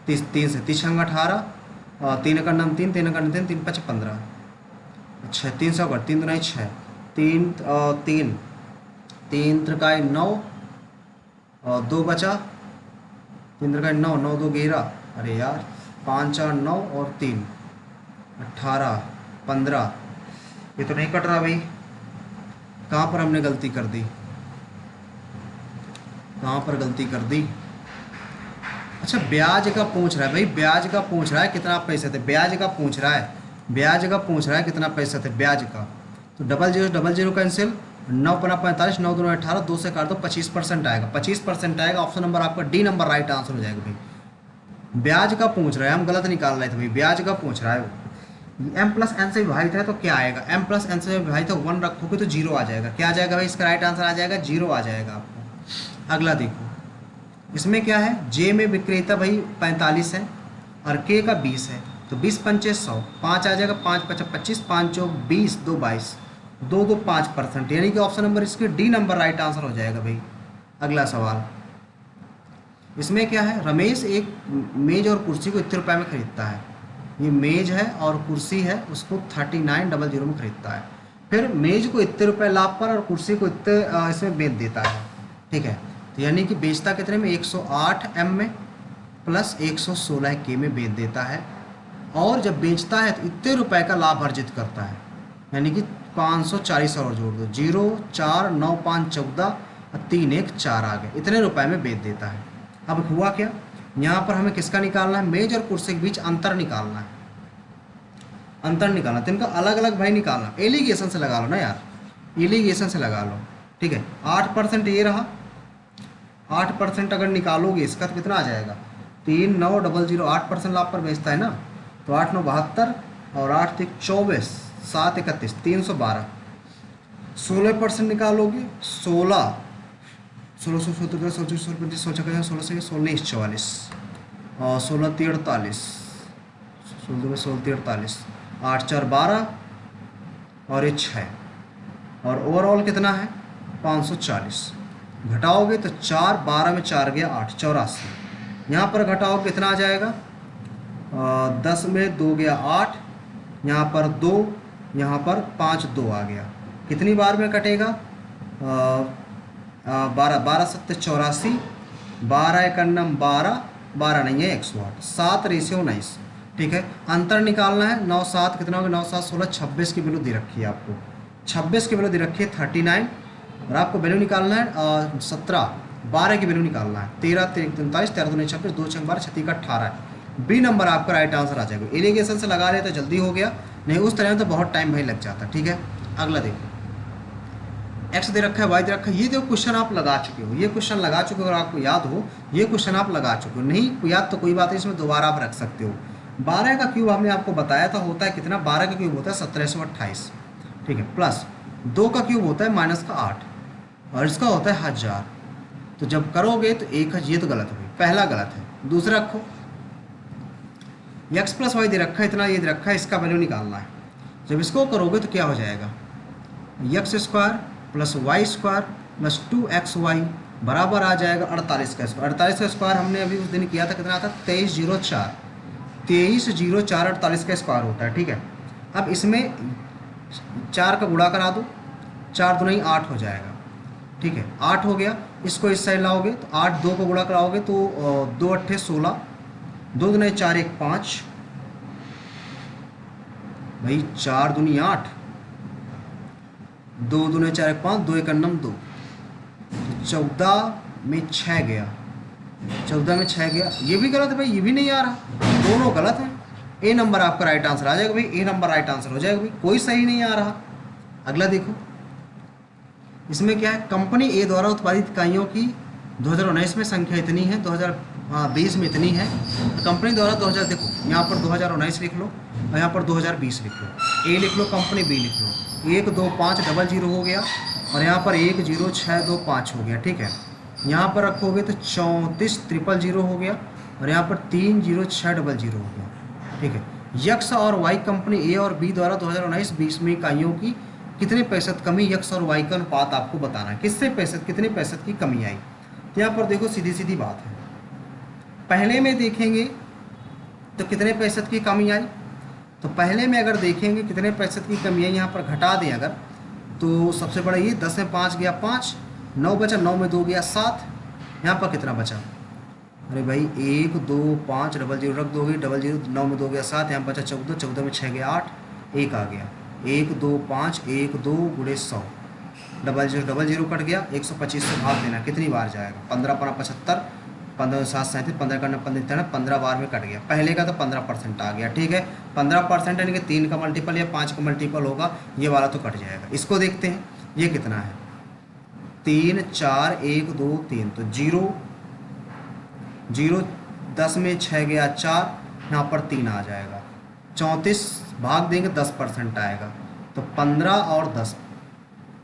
3 से 30 18, 3 का नाम 3, 3 का नाम 3, 3 5 15, अच्छा 3 से कट, 3 2 6, 3 3 त्रिकाय 9, और 2 बचा, 3 त्रिकाय 9, 9 2 11, अरे यार 5 4 9 और 3 18 15, ये तो नहीं कट रहा भाई, कहाँ पर हमने गलती कर दी? कहाँ पर गलती कर दी? अच्छा ब्याज का पूछ रहा है भाई, ब्याज का पूछ रहा है कितना पैसे थे, ब्याज का पूछ रहा है, ब्याज का पूछ रहा है कितना पैसे थे ब्याज का। तो 00 कैंसिल, 9 पना 45, 9 2 18, 2 से काट दो, 25% आएगा, 25% आएगा। ऑप्शन नंबर आपका डी नंबर राइट आंसर हो जाएगा भाई। ब्याज का पूछ रहा है, हम गलत निकाल रहे थे भाई, ब्याज का पूछ रहा है वो। एम प्लस एन से विभाजित है तो क्या आएगा, एम प्लस एन से विभाजित है 1 रखोगे तो 0 आ जाएगा। क्या आ जाएगा भाई, इसका राइट आंसर आ जाएगा 0 आ जाएगा आपको। अगला देखो, इसमें क्या है, जे में विक्रेता भाई 45 है और के का 20 है, तो 20 पंचे 100, 5 आ जाएगा, 5 पचा 25, 5 चौक 20, 2 22, 2 2 5%, यानी कि ऑप्शन नंबर इसके डी नंबर राइट आंसर हो जाएगा भाई। अगला सवाल, इसमें क्या है, रमेश एक मेज और कुर्सी को इतने रुपये में खरीदता है। ये मेज है और कुर्सी है, उसको 3900 में खरीदता है। फिर मेज को इतने रुपये लाभ पर और कुर्सी को इतने इसमें बेच देता है, ठीक है। तो यानी कि बेचता कितने में, 108 एम में प्लस 116 के में बेच देता है। और जब बेचता है तो इतने रुपए का लाभ अर्जित करता है, यानी कि 540 और जोड़ दो, 0 4 9 5 14 और 3 1 4 आ गए, इतने रुपए में बेच देता है। अब हुआ क्या, यहाँ पर हमें किसका निकालना है, मेज और कुर्सी के बीच अंतर निकालना है, अंतर निकालना, तो इनका अलग अलग भाई निकालना। एलिगेशन से लगा लो ना यार, एलिगेशन से लगा लो, ठीक है। 8% ये रहा, 8% अगर निकालोगे इसका तो कितना आ जाएगा, 3900, 8% लाभ पर बेचता है ना, तो 8 9 72 और 8 3 24, 7 31 312। 16% निकालोगे, 16 16 17 16 35 16 16 से 16 44 और 16 3 48, 16 16 48, 8 4 12 और ये 6, और ओवरऑल कितना है 540। घटाओगे तो 4 12 में 4 गया 8, 84। यहाँ पर घटाओ कितना आ जाएगा, 10 में 2 गया 8, यहाँ पर 2, यहाँ पर 5 2 आ गया। कितनी बार में कटेगा, 12 12 7 84, 12 1 12, 12 नहीं है 108, 7 रेशियो 19, ठीक है। अंतर निकालना है, 9 7 कितना होगा, 9 7 16, 26 की वैल्यू दे रखी है आपको, 26 की वैल्यू दे रखी है 39, और आपको वैल्यू निकालना है 17, 12 की वैल्यू निकालना है 13 3 43, 13 2 26, 2 6 12, 36 का 18, बी नंबर आपका राइट आंसर आ जाएगा। इरिगेशन से लगा रहे तो जल्दी हो गया, नहीं उस तरह में तो बहुत टाइम भाई लग जाता, ठीक है। अगला देखो, एक्स दे रखा है, वाई दे रखा है, ये जो क्वेश्चन आप लगा चुके हो, ये क्वेश्चन लगा चुके हो, अगर आपको याद हो ये क्वेश्चन आप लगा चुके हो, नहीं याद तो कोई बात नहीं, इसमें दोबारा आप रख सकते हो। 12 का क्यूब हमने आपको बताया था होता है कितना, 12 का क्यूब होता है 1728, ठीक है, प्लस 2 का क्यूब होता है -8 और इसका होता है 1000। तो जब करोगे तो एक, ये तो गलत है, पहला गलत है। दूसरा रखो, एक्स प्लस वाई दे रखा है, इतना ये दे रखा है, इसका वैल्यू निकालना है। जब इसको करोगे तो क्या हो जाएगा, X square plus Y square plus 2xy बराबर आ जाएगा 48 का स्क्वायर। 48 का स्क्वायर हमने अभी उस दिन किया था, कितना आता है 2304, 2304 48 का स्क्वायर होता है, ठीक है। अब इसमें 4 का गुणा करा दो, 4 दूनी 8 हो जाएगा, ठीक है, 8 हो गया। इसको इस साइड लाओगे तो 8, 2 को गुणा कराओगे तो 2 8 16, 2 दूनी 4 1 5, भाई 4 दूनी 8, 2 दूनी 4 1 5, 2 1 9 2, 14 में 6 गया, 14 में 6 गया, ये भी गलत है भाई, ये भी नहीं आ रहा, दोनों गलत हैं। ए नंबर आपका राइट आंसर आ जाएगा भाई, ए नंबर राइट आंसर हो जाएगा भाई, कोई सही नहीं आ रहा। अगला देखो, इसमें क्या है, कंपनी ए द्वारा उत्पादित इकाइयों की 2019 में संख्या इतनी है, 2020 में इतनी है। तो कंपनी द्वारा 2000, देखो यहाँ पर 2019 लिख लो और यहाँ पर 2020 लिख लो, ए लिख लो, कंपनी बी लिख लो, 1 2 5 00 हो गया और यहाँ पर 1 0 6 2 5 हो गया, ठीक है। यहाँ पर रखोगे तो 34 000 हो गया और यहाँ पर 3 0 6 00 हो गया, ठीक है। यक्स और वाई कंपनी ए और बी द्वारा 2019-20 में इकाइयों की कितने % कमी, यक्स और वाई का अनुपात आपको बताना है, कितने % की कमी आई। तो यहाँ पर देखो सीधी सीधी बात है, पहले में देखेंगे तो कितने % की कमी आई, तो पहले में अगर देखेंगे कितने % की कमी आई, यहाँ पर घटा दें अगर, तो सबसे बड़ा ये 10 में 5 गया 5, 9 बचा, 9 में 2 गया 7, यहाँ पर कितना बचा, अरे भाई 1 2 5 00 रख दोगे, 00 9 में 2 गया 7, यहाँ बचा 14, 14 में 6 गया 8, 1 आ गया, 1 2 5 1 2 गुणे 100, 00 कट गया, 125 से भाग देना, कितनी बार जाएगा, 15 15 75, 15 7 37, 15 करना 15 15 बार में कट गया। पहले का तो 15% आ गया, ठीक है, 15% यानी कि 3 का मल्टीपल या 5 का मल्टीपल होगा, ये वाला तो कट जाएगा। इसको देखते हैं, ये कितना है, 3 4 1 2 3, तो 0 0 10 में 6 गया 4, यहाँ पर 3 आ जाएगा। 34 भाग देंगे 10% आएगा, तो 15 और 10,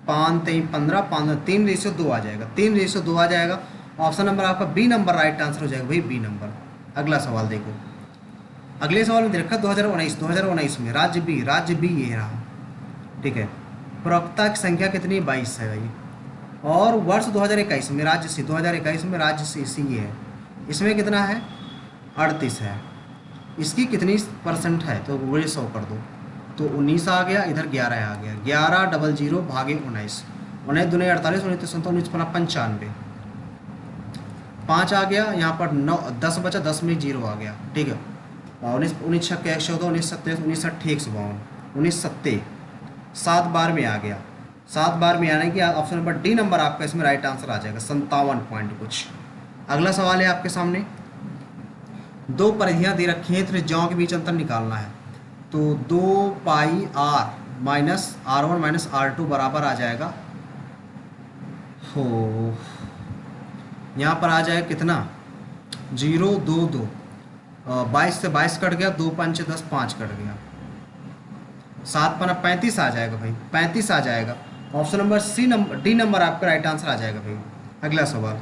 5 3 15, 5 3:2 आ जाएगा, 3:2 आ जाएगा। ऑप्शन नंबर आपका बी नंबर राइट आंसर हो जाएगा भाई, बी नंबर। अगला सवाल देखो, अगले सवाल में दे रखा 2019 में राज्य बी ये रहा, ठीक है। प्रवक्ता की संख्या कितनी, 22 है भाई। और वर्ष 2021 में राज्य सी, 2021 में राज्य सी ये है, इसमें कितना है, 38 है। इसकी कितनी परसेंट है, तो वही 100 कर दो, तो 19 आ गया, इधर 11 आ गया। 11 भागे 19, 19 दूनी 48, 19 19 95, 5 आ गया। यहाँ पर 9 10 बचा, 10 में 0 आ गया, ठीक है। और 19 छक्के 114, 19 27, 19 अट्ठे 152, 19 सत्ते 7 बार में आ गया। 7 बार में आने की ऑप्शन नंबर डी नंबर आपका इसमें राइट आंसर आ जाएगा, 57 पॉइंट कुछ। अगला सवाल है आपके सामने, 2 परिधियाँ दे रखी हैं, त्रिज्याओं के बीच अंतर निकालना है। तो 2 पाई r minus r1 minus r2 बराबर आ जाएगा, हो यहाँ पर आ जाएगा कितना, 0 2 2, 22 से 22 कट गया, 2 5 10 5 कट गया, 7 5 35 आ जाएगा भाई, 35 आ जाएगा। Option number C number D number आपका राइट आंसर आ जाएगा भाई। अगला सवाल,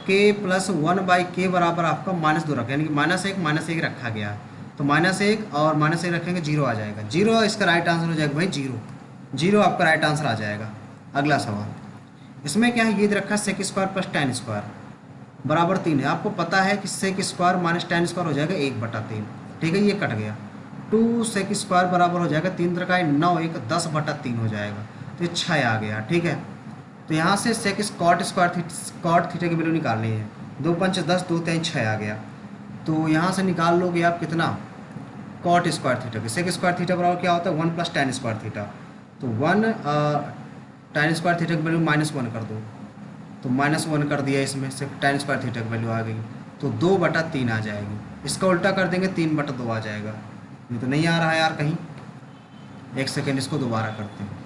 k प्लस 1/k बराबर आपका -2 रखा, यानी कि -1 रखा गया, तो -1 और -1 रखेंगे 0 आ जाएगा, 0 इसका राइट आंसर हो जाएगा भाई, 0 आपका राइट आंसर आ जाएगा। अगला सवाल, इसमें क्या है, ये रखा sec square plus tan square बराबर 3 है। आपको पता है कि sec square minus tan square हो जाएगा 1/3, ठीक है, ये कट गया। 2 सेक स्क्वायर बराबर हो जाएगा 3 3 9 1 10/3 हो जाएगा, तो ये 6 आ गया, ठीक है। तो यहाँ से सेक कॉट थीटा की वैल्यू निकालनी है, 2 5 10, 2 3 6 आ गया। तो यहाँ से निकाल लोगे आप कितना, कॉट स्क्वायर थीटा की। सेक स्क्वायर थीटा बराबर क्या होता है, 1 + tan स्क्वायर थीटा, तो 1 tan स्क्वायर थीटा की वैल्यू -1 कर दो, तो -1 कर दिया, इसमें से tan स्क्वायर थीटा की वैल्यू आ गई, तो 2/3 आ जाएगी। इसका उल्टा कर देंगे, 3/2 आ जाएगा। ये तो नहीं आ रहा है यार कहीं, एक सेकेंड इसको दोबारा करते हैं।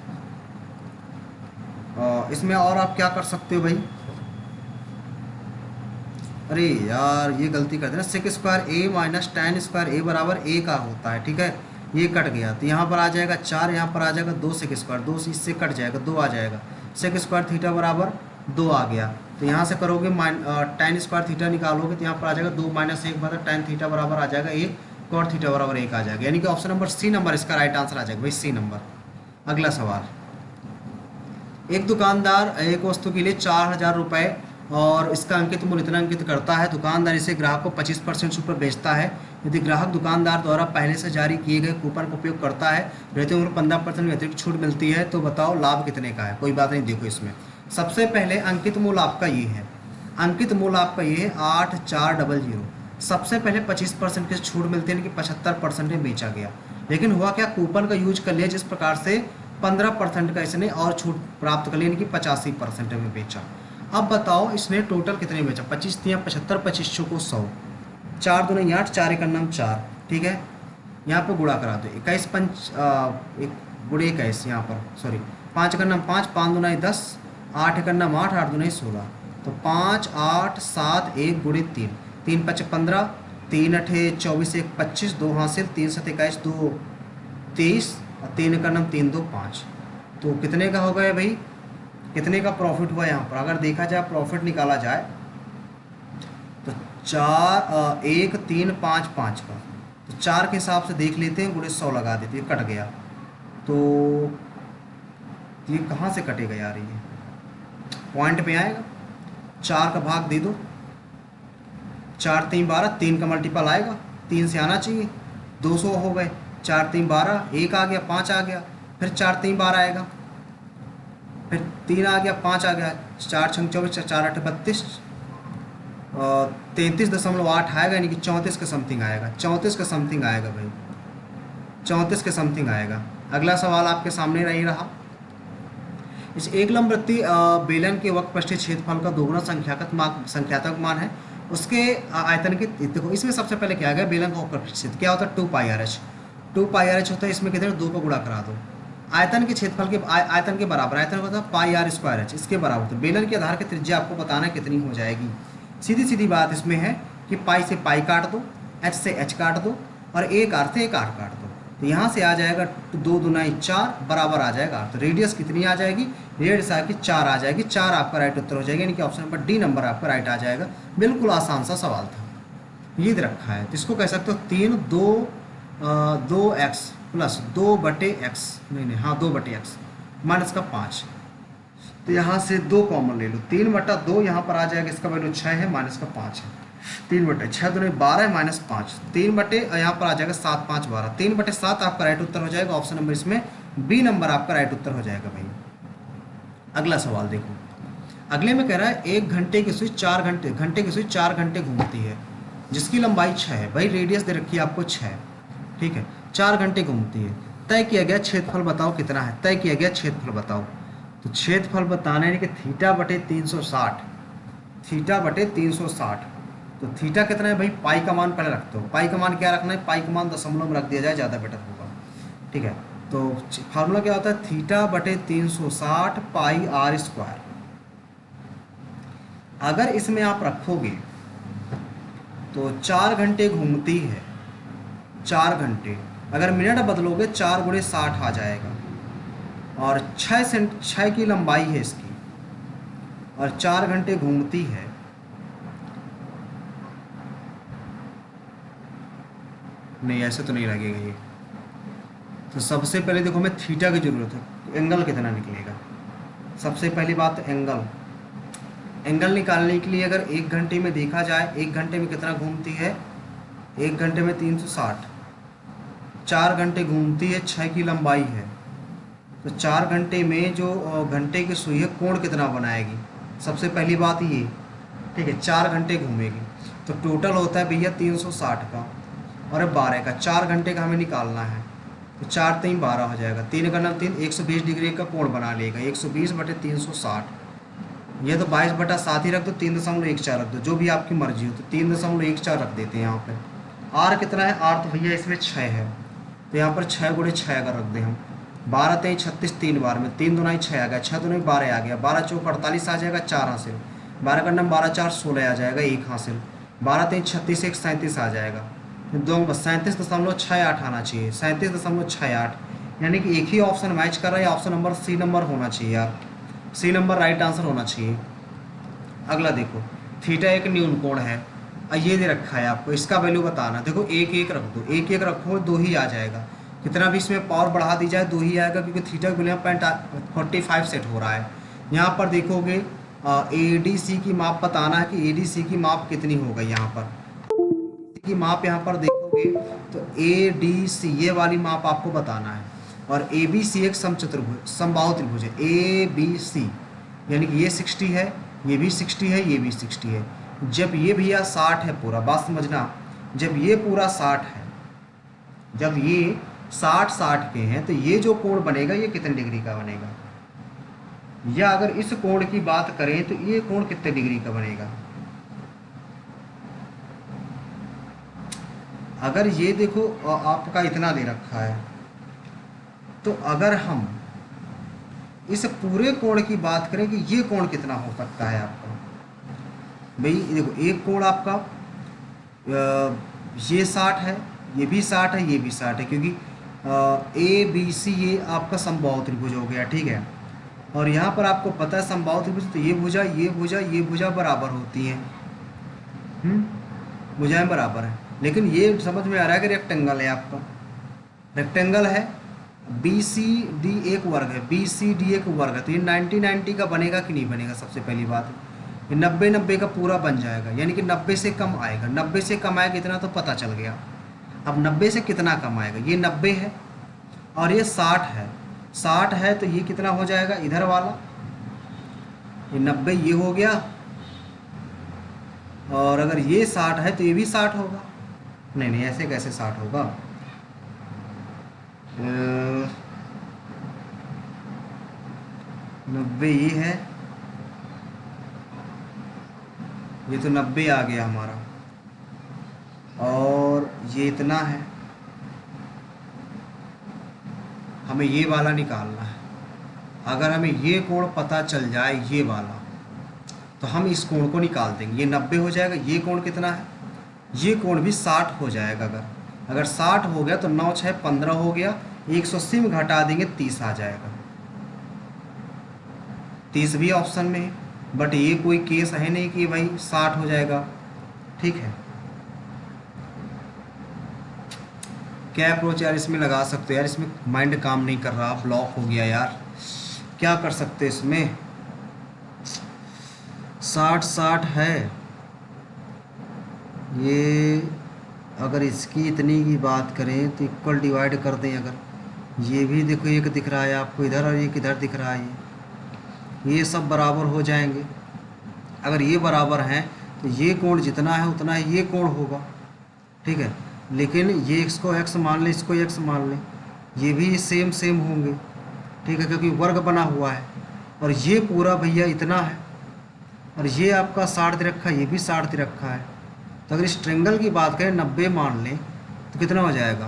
इसमें और आप क्या कर सकते हो भाई, अरे यार ये गलती कर देना, सेक स्क्वायर ए माइनस tan स्क्वायर ए बराबर ए का होता है, ठीक है, ये कट गया, तो यहाँ पर आ जाएगा 4, यहाँ पर आ जाएगा 2 सेक स्क्वायर, 2 इससे कट जाएगा, 2 आ जाएगा। सेक स्क्वायर थीटा बराबर 2 आ गया, तो यहाँ से करोगे tan स्क्वायर थीटा निकालोगे, तो यहाँ पर आ जाएगा 2 - 1 बराबर tan थीटा बराबर आ जाएगा 1, कॉट थीटा बराबर 1 आ जाएगा, यानी कि ऑप्शन नंबर सी नंबर इसका राइट आंसर आ जाएगा भाई, सी नंबर। अगला सवाल, एक दुकानदार एक वस्तु के लिए 4000 रुपये और इसका अंकित मूल्य इतना अंकित करता है, दुकानदार इसे ग्राहक को 25% छूट पर बेचता है। यदि ग्राहक दुकानदार द्वारा पहले से जारी किए गए कूपन का उपयोग करता है, रहते हुए 15% अतिरिक्त छूट मिलती है, तो बताओ लाभ कितने का है। कोई बात नहीं, देखो इसमें सबसे पहले अंकित मूल्य आपका ये है, अंकित मूल्य आपका ये है 8400। सबसे पहले 25% की छूट मिलती है, यानी कि 75% में बेचा गया। लेकिन हुआ क्या, कूपन का यूज कर लिया, जिस प्रकार से 15% का इसने और छूट प्राप्त कर लिया, यानी कि 85% में बेचा। अब बताओ इसने टोटल कितने बेचा, 25 या 75, 25 को 100, 4 दूनी 8, 4 1 9 4, ठीक है। यहाँ पे गुणा करा दो, 21 5 गुणे 21, यहाँ पर सॉरी 5 1 9 5, 5 दूनी 10, 8 1 9 8, 8 दूनी 16, तो 5 8 7 1 गुणे 3, 3 5 15, 3 8 24, 1 25, 2 हासिल, 3 7 21, 2 23, 3 1 9 3 2 5, तो कितने का हो गया भाई, कितने का प्रॉफिट हुआ। यहाँ पर अगर देखा जाए प्रॉफिट निकाला जाए तो 4 1 3 5 5 का, तो 4 के हिसाब से देख लेते हैं, गुणे 100 लगा देते हैं, कट गया, तो ये कहाँ से कटेगा यार, ये पॉइंट पे आएगा, 4 का भाग दे दो, 4 3 12, 3 का मल्टीपल आएगा, 3 से आना चाहिए, 200 हो गए, 4 3 12, 1 आ गया, 5 आ गया, फिर 4 3 12 आएगा, फिर 3 आ गया, 5 आ गया, 4 6 24, 4 8 32, 33.8 आएगा, यानी कि 34 के समथिंग आएगा, 34 के समथिंग आएगा भाई, 34 के समथिंग आएगा। अगला सवाल आपके सामने रही रहा, इस एक लंबवृत्तीय बेलन के वक्र पृष्ठीय क्षेत्रफल का दोगुना संख्यात्मक मान है, उसके आयतन के, देखो इसमें सबसे पहले क्या गया, बेलन का वक्र पृष्ठीय क्या होता है, 2πRh, 2πRh होता है, इसमें कितने 2 को गुणा करा दो, आयतन के क्षेत्रफल के आयतन के बराबर, आयतन होता है πr² h, इसके बराबर। तो बेलन के आधार की त्रिज्या आपको बताना कितनी हो जाएगी, सीधी सीधी बात इसमें है कि पाई से पाई काट दो, एच से एच काट दो और एक आर से एक आर काट दो। तो यहाँ से आ जाएगा 2 दूना 4 बराबर आ जाएगा आर। तो रेडियस कितनी आ जाएगी, रेडियस आएगी 4 आ जाएगी, 4 आपका राइट उत्तर हो जाएगा, यानी कि ऑप्शन नंबर डी नंबर आपका राइट आ जाएगा। बिल्कुल आसान सा सवाल था, ये दे रखा है। तो इसको कह सकते हो 3 2 एक्स प्लस 2/x, नहीं हाँ 2/x माइनस का 5। तो यहाँ से 2 कॉमन ले लो, 3/2 यहाँ पर आ जाएगा, इसका वैल्यू 6 है, माइनस का 5 है। 3/6 दूनी 12 माइनस 5, 3 बटे यहाँ पर आ जाएगा 7 5 12, 3/7 आपका राइट उत्तर हो जाएगा। ऑप्शन नंबर इसमें बी नंबर आपका राइट उत्तर हो जाएगा भाई। अगला सवाल देखो, अगले में कह रहा है 1 घंटे की सुई 4 घंटे की सुई 4 घंटे घूमती है, जिसकी लंबाई 6 है। भाई रेडियस दे रखी है आपको 6, ठीक है, 4 घंटे घूमती है। तय किया गया क्षेत्रफल बताओ कितना है, तय किया गया क्षेत्रफल बताओ। तो क्षेत्रफल बताना है कि θ/360, θ/360। तो थीटा कितना है भाई, पाई का मान पहले रखते हो। पाई का मान क्या रखना है, पाई का मान दशमलव में रख दिया जाए, ज़्यादा बेटर होगा, ठीक है। तो फार्मूला क्या होता है, θ/360 पाई r²। अगर इसमें आप रखोगे तो 4 घंटे घूमती है, 4 घंटे, अगर मिनट बदलोगे 4 × 60 आ जाएगा, और 6 की लंबाई है इसकी, और 4 घंटे घूमती है। नहीं ऐसे तो नहीं लगेगा ये। तो सबसे पहले देखो हमें थीटा की ज़रूरत है, एंगल कितना निकलेगा। सबसे पहली बात एंगल निकालने के लिए अगर 1 घंटे में देखा जाए, 1 घंटे में कितना घूमती है, 1 घंटे में 360, 4 घंटे घूमती है, 6 की लंबाई है। तो 4 घंटे में जो घंटे की सुई है कोण कितना बनाएगी, सबसे पहली बात ये, ठीक है। 4 घंटे घूमेगी तो टोटल होता है भैया 360 का और 12 का, 4 घंटे का हमें निकालना है। तो 4 3 12 हो जाएगा, 3 का 9 3, 120 डिग्री का कोण बना लेगा। 120/360, ये तो 22/7 ही रख दो, 3.14 रख दो, जो भी आपकी मर्जी हो। तो 3.14 रख देते हैं यहाँ पे। आर कितना है, आर तो भैया इसमें 6 है, तो यहाँ पर 6 × 6 अगर रख दें हम, 12 3 36, 3 बार में 3 दूना 6 आ गया, 6 दूना 12 आ गया, 12 चौक 48 आ जाएगा, 4 हासिल, 12 का 12 4 16 आ जाएगा, 1 हासिल, 12 3 36 1 37 आ जाएगा। 37.68 आना चाहिए, 37.68, यानी कि एक ही ऑप्शन मैच कर रहा है, ऑप्शन नंबर सी नंबर होना चाहिए यार, सी नंबर राइट आंसर होना चाहिए। अगला देखो, थीटा एक न्यून कोण है, ये दे रखा है आपको, इसका वैल्यू बताना। देखो 1 1 रख दो, 1 1 रखो 2 ही आ जाएगा, कितना भी इसमें पावर बढ़ा दी जाए 2 ही आएगा, क्योंकि थीटा का वैल्यू 0.45 सेट हो रहा है। यहाँ पर देखोगे ADC की माप बताना है कि ADC की माप कितनी होगा। यहाँ पर की माप यहाँ पर देखोगे तो ADC ये वाली माप आपको बताना है, और ABC एक समचतुर्भुज समबाहु त्रिभुज है, ABC, यानी कि ये 60 है, ये भी 60 है, ये भी 60 है। जब ये भैया 60 है पूरा, बात समझना, जब ये पूरा 60 है, जब ये 60 के हैं, तो ये जो कोण बनेगा ये कितने डिग्री का बनेगा, या अगर इस कोण की बात करें तो ये कोण कितने डिग्री का बनेगा। अगर ये देखो आपका इतना दे रखा है, तो अगर हम इस पूरे कोण की बात करें कि ये कोण कितना हो सकता है आपका, भाई देखो एक कोण आपका ये 60 है, ये भी 60 है, ये भी 60 है, क्योंकि ABC ये आपका समबाहु त्रिभुज हो गया, ठीक है। और यहाँ पर आपको पता है समबाहु त्रिभुज, तो ये भुजा ये भुजा ये भुजा बराबर होती हैं, भुजाएं बराबर है। लेकिन ये समझ में आ रहा है कि रेक्टेंगल है आपका, रेक्टेंगल है, BCD एक वर्ग है, BCD एक वर्ग है, तो ये 90 90 का बनेगा कि नहीं बनेगा। सबसे पहली बात ये 90 90 का पूरा बन जाएगा, यानी कि 90 से कम आएगा, 90 से कम आएगा इतना तो पता चल गया। अब 90 से कितना कम आएगा, ये 90 है और ये 60 है, 60 है तो ये कितना हो जाएगा, इधर वाला ये 90 ये हो गया, और अगर ये 60 है तो ये भी 60 होगा। नहीं नहीं ऐसे कैसे 60 होगा, 90 ये है, ये तो 90 आ गया हमारा, और ये इतना है, हमें ये वाला निकालना है। अगर हमें ये कोण पता चल जाए, ये वाला, तो हम इस कोण को निकाल देंगे, ये 90 हो जाएगा। ये कोण कितना है, ये कोण भी 60 हो जाएगा। अगर 60 हो गया तो 9 6 15 हो गया, 180 में घटा देंगे 30 आ जाएगा। 30 भी ऑप्शन में है, बट ये कोई केस है नहीं कि भाई 60 हो जाएगा। ठीक है, क्या अप्रोच यार इसमें लगा सकते हो यार, इसमें माइंड काम नहीं कर रहा, ब्लॉक हो गया यार, क्या कर सकते इसमें। 60 है ये, अगर इसकी इतनी की बात करें तो इक्वल डिवाइड कर दें। अगर ये भी देखो एक दिख रहा है आपको इधर और एक इधर दिख रहा है, ये सब बराबर हो जाएंगे। अगर ये बराबर हैं तो ये कोण जितना है उतना ही ये कोण होगा। ठीक है, लेकिन ये इसको x मान लें, इसको x मान लें, ये भी सेम सेम होंगे। ठीक है, क्योंकि वर्ग बना हुआ है। और ये पूरा भैया इतना है, और ये आपका 60 दे रखा है, ये भी 60 दे रखा है। तो अगर इस ट्रेंगल की बात करें 90 मान लें तो कितना हो जाएगा,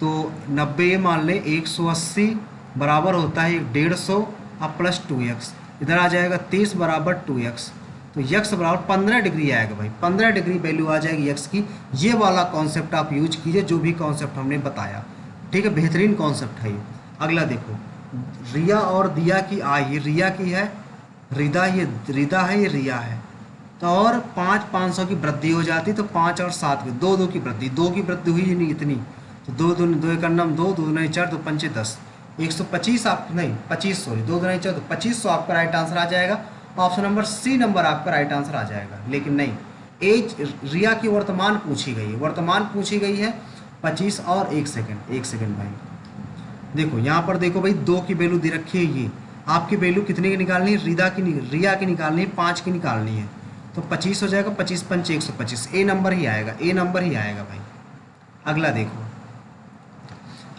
तो 90 मान लें 180 बराबर होता है 150 और प्लस 2x, इधर आ जाएगा 30 बराबर 2x, तो x बराबर 15 डिग्री आएगा भाई, 15 डिग्री वैल्यू आ जाएगी x की। ये वाला कॉन्सेप्ट आप यूज कीजिए जो भी कॉन्सेप्ट हमने बताया। ठीक है, बेहतरीन कॉन्सेप्ट है ये। अगला देखो, रिया और दिया की आय, ये रिया की है, रिदा ये रिदा है, ये रिया है। तो और 500 की वृद्धि हो जाती, तो 5 और 7 की 2 की वृद्धि, 2 की वृद्धि हुई नहीं इतनी, तो 2 एक अन्नम 2 2 नहीं 4 2 पंचे 10, 125 आप नहीं 25 सॉरी 2 नहीं 4 तो 2500 आपका राइट आंसर आ जाएगा। ऑप्शन नंबर सी नंबर आपका राइट आंसर आ जाएगा। लेकिन नहीं, एज रिया की वर्तमान पूछी गई है, वर्तमान पूछी गई है 25 और 1 सेकेंड, 1 सेकेंड भाई। देखो यहाँ पर देखो भाई 2 की वैल्यू दे रखी है, ये आपकी वैल्यू कितने की निकालनी है, रिया की निकालनी है, 5 की निकालनी है, तो 25 हो जाएगा, 25 पंच 125, ए नंबर ही आएगा, ए नंबर ही आएगा भाई। अगला देखो,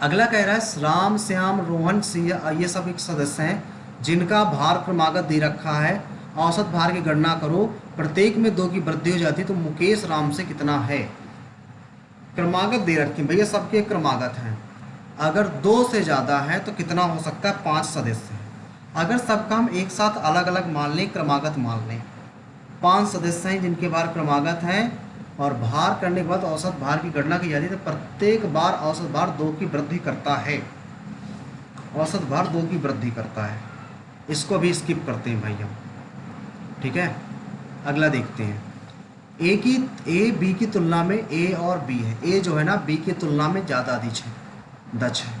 अगला कह रहा है राम श्याम रोहन सिंह ये सब एक सदस्य हैं जिनका भार क्रमागत दे रखा है, औसत भार की गणना करो, प्रत्येक में 2 की वृद्धि हो जाती है, तो मुकेश राम से कितना है। क्रमागत दे रखे भैया, सबके क्रमागत हैं। अगर 2 से ज़्यादा है तो कितना हो सकता है, 5 सदस्य हैं। अगर सबका हम एक साथ अलग अलग मान लें, क्रमागत मान लें, 5 सदस्य हैं जिनके भार क्रमागत हैं, और भार करने के बाद औसत भार की गणना की जाती है, तो प्रत्येक बार औसत भार 2 की वृद्धि करता है, औसत भार 2 की वृद्धि करता है। इसको भी स्किप करते हैं भाई हम। ठीक है, अगला देखते हैं। ए बी की तुलना में ए और बी है, ए जो है ना बी की तुलना में ज़्यादा अधिक है, दक्ष है।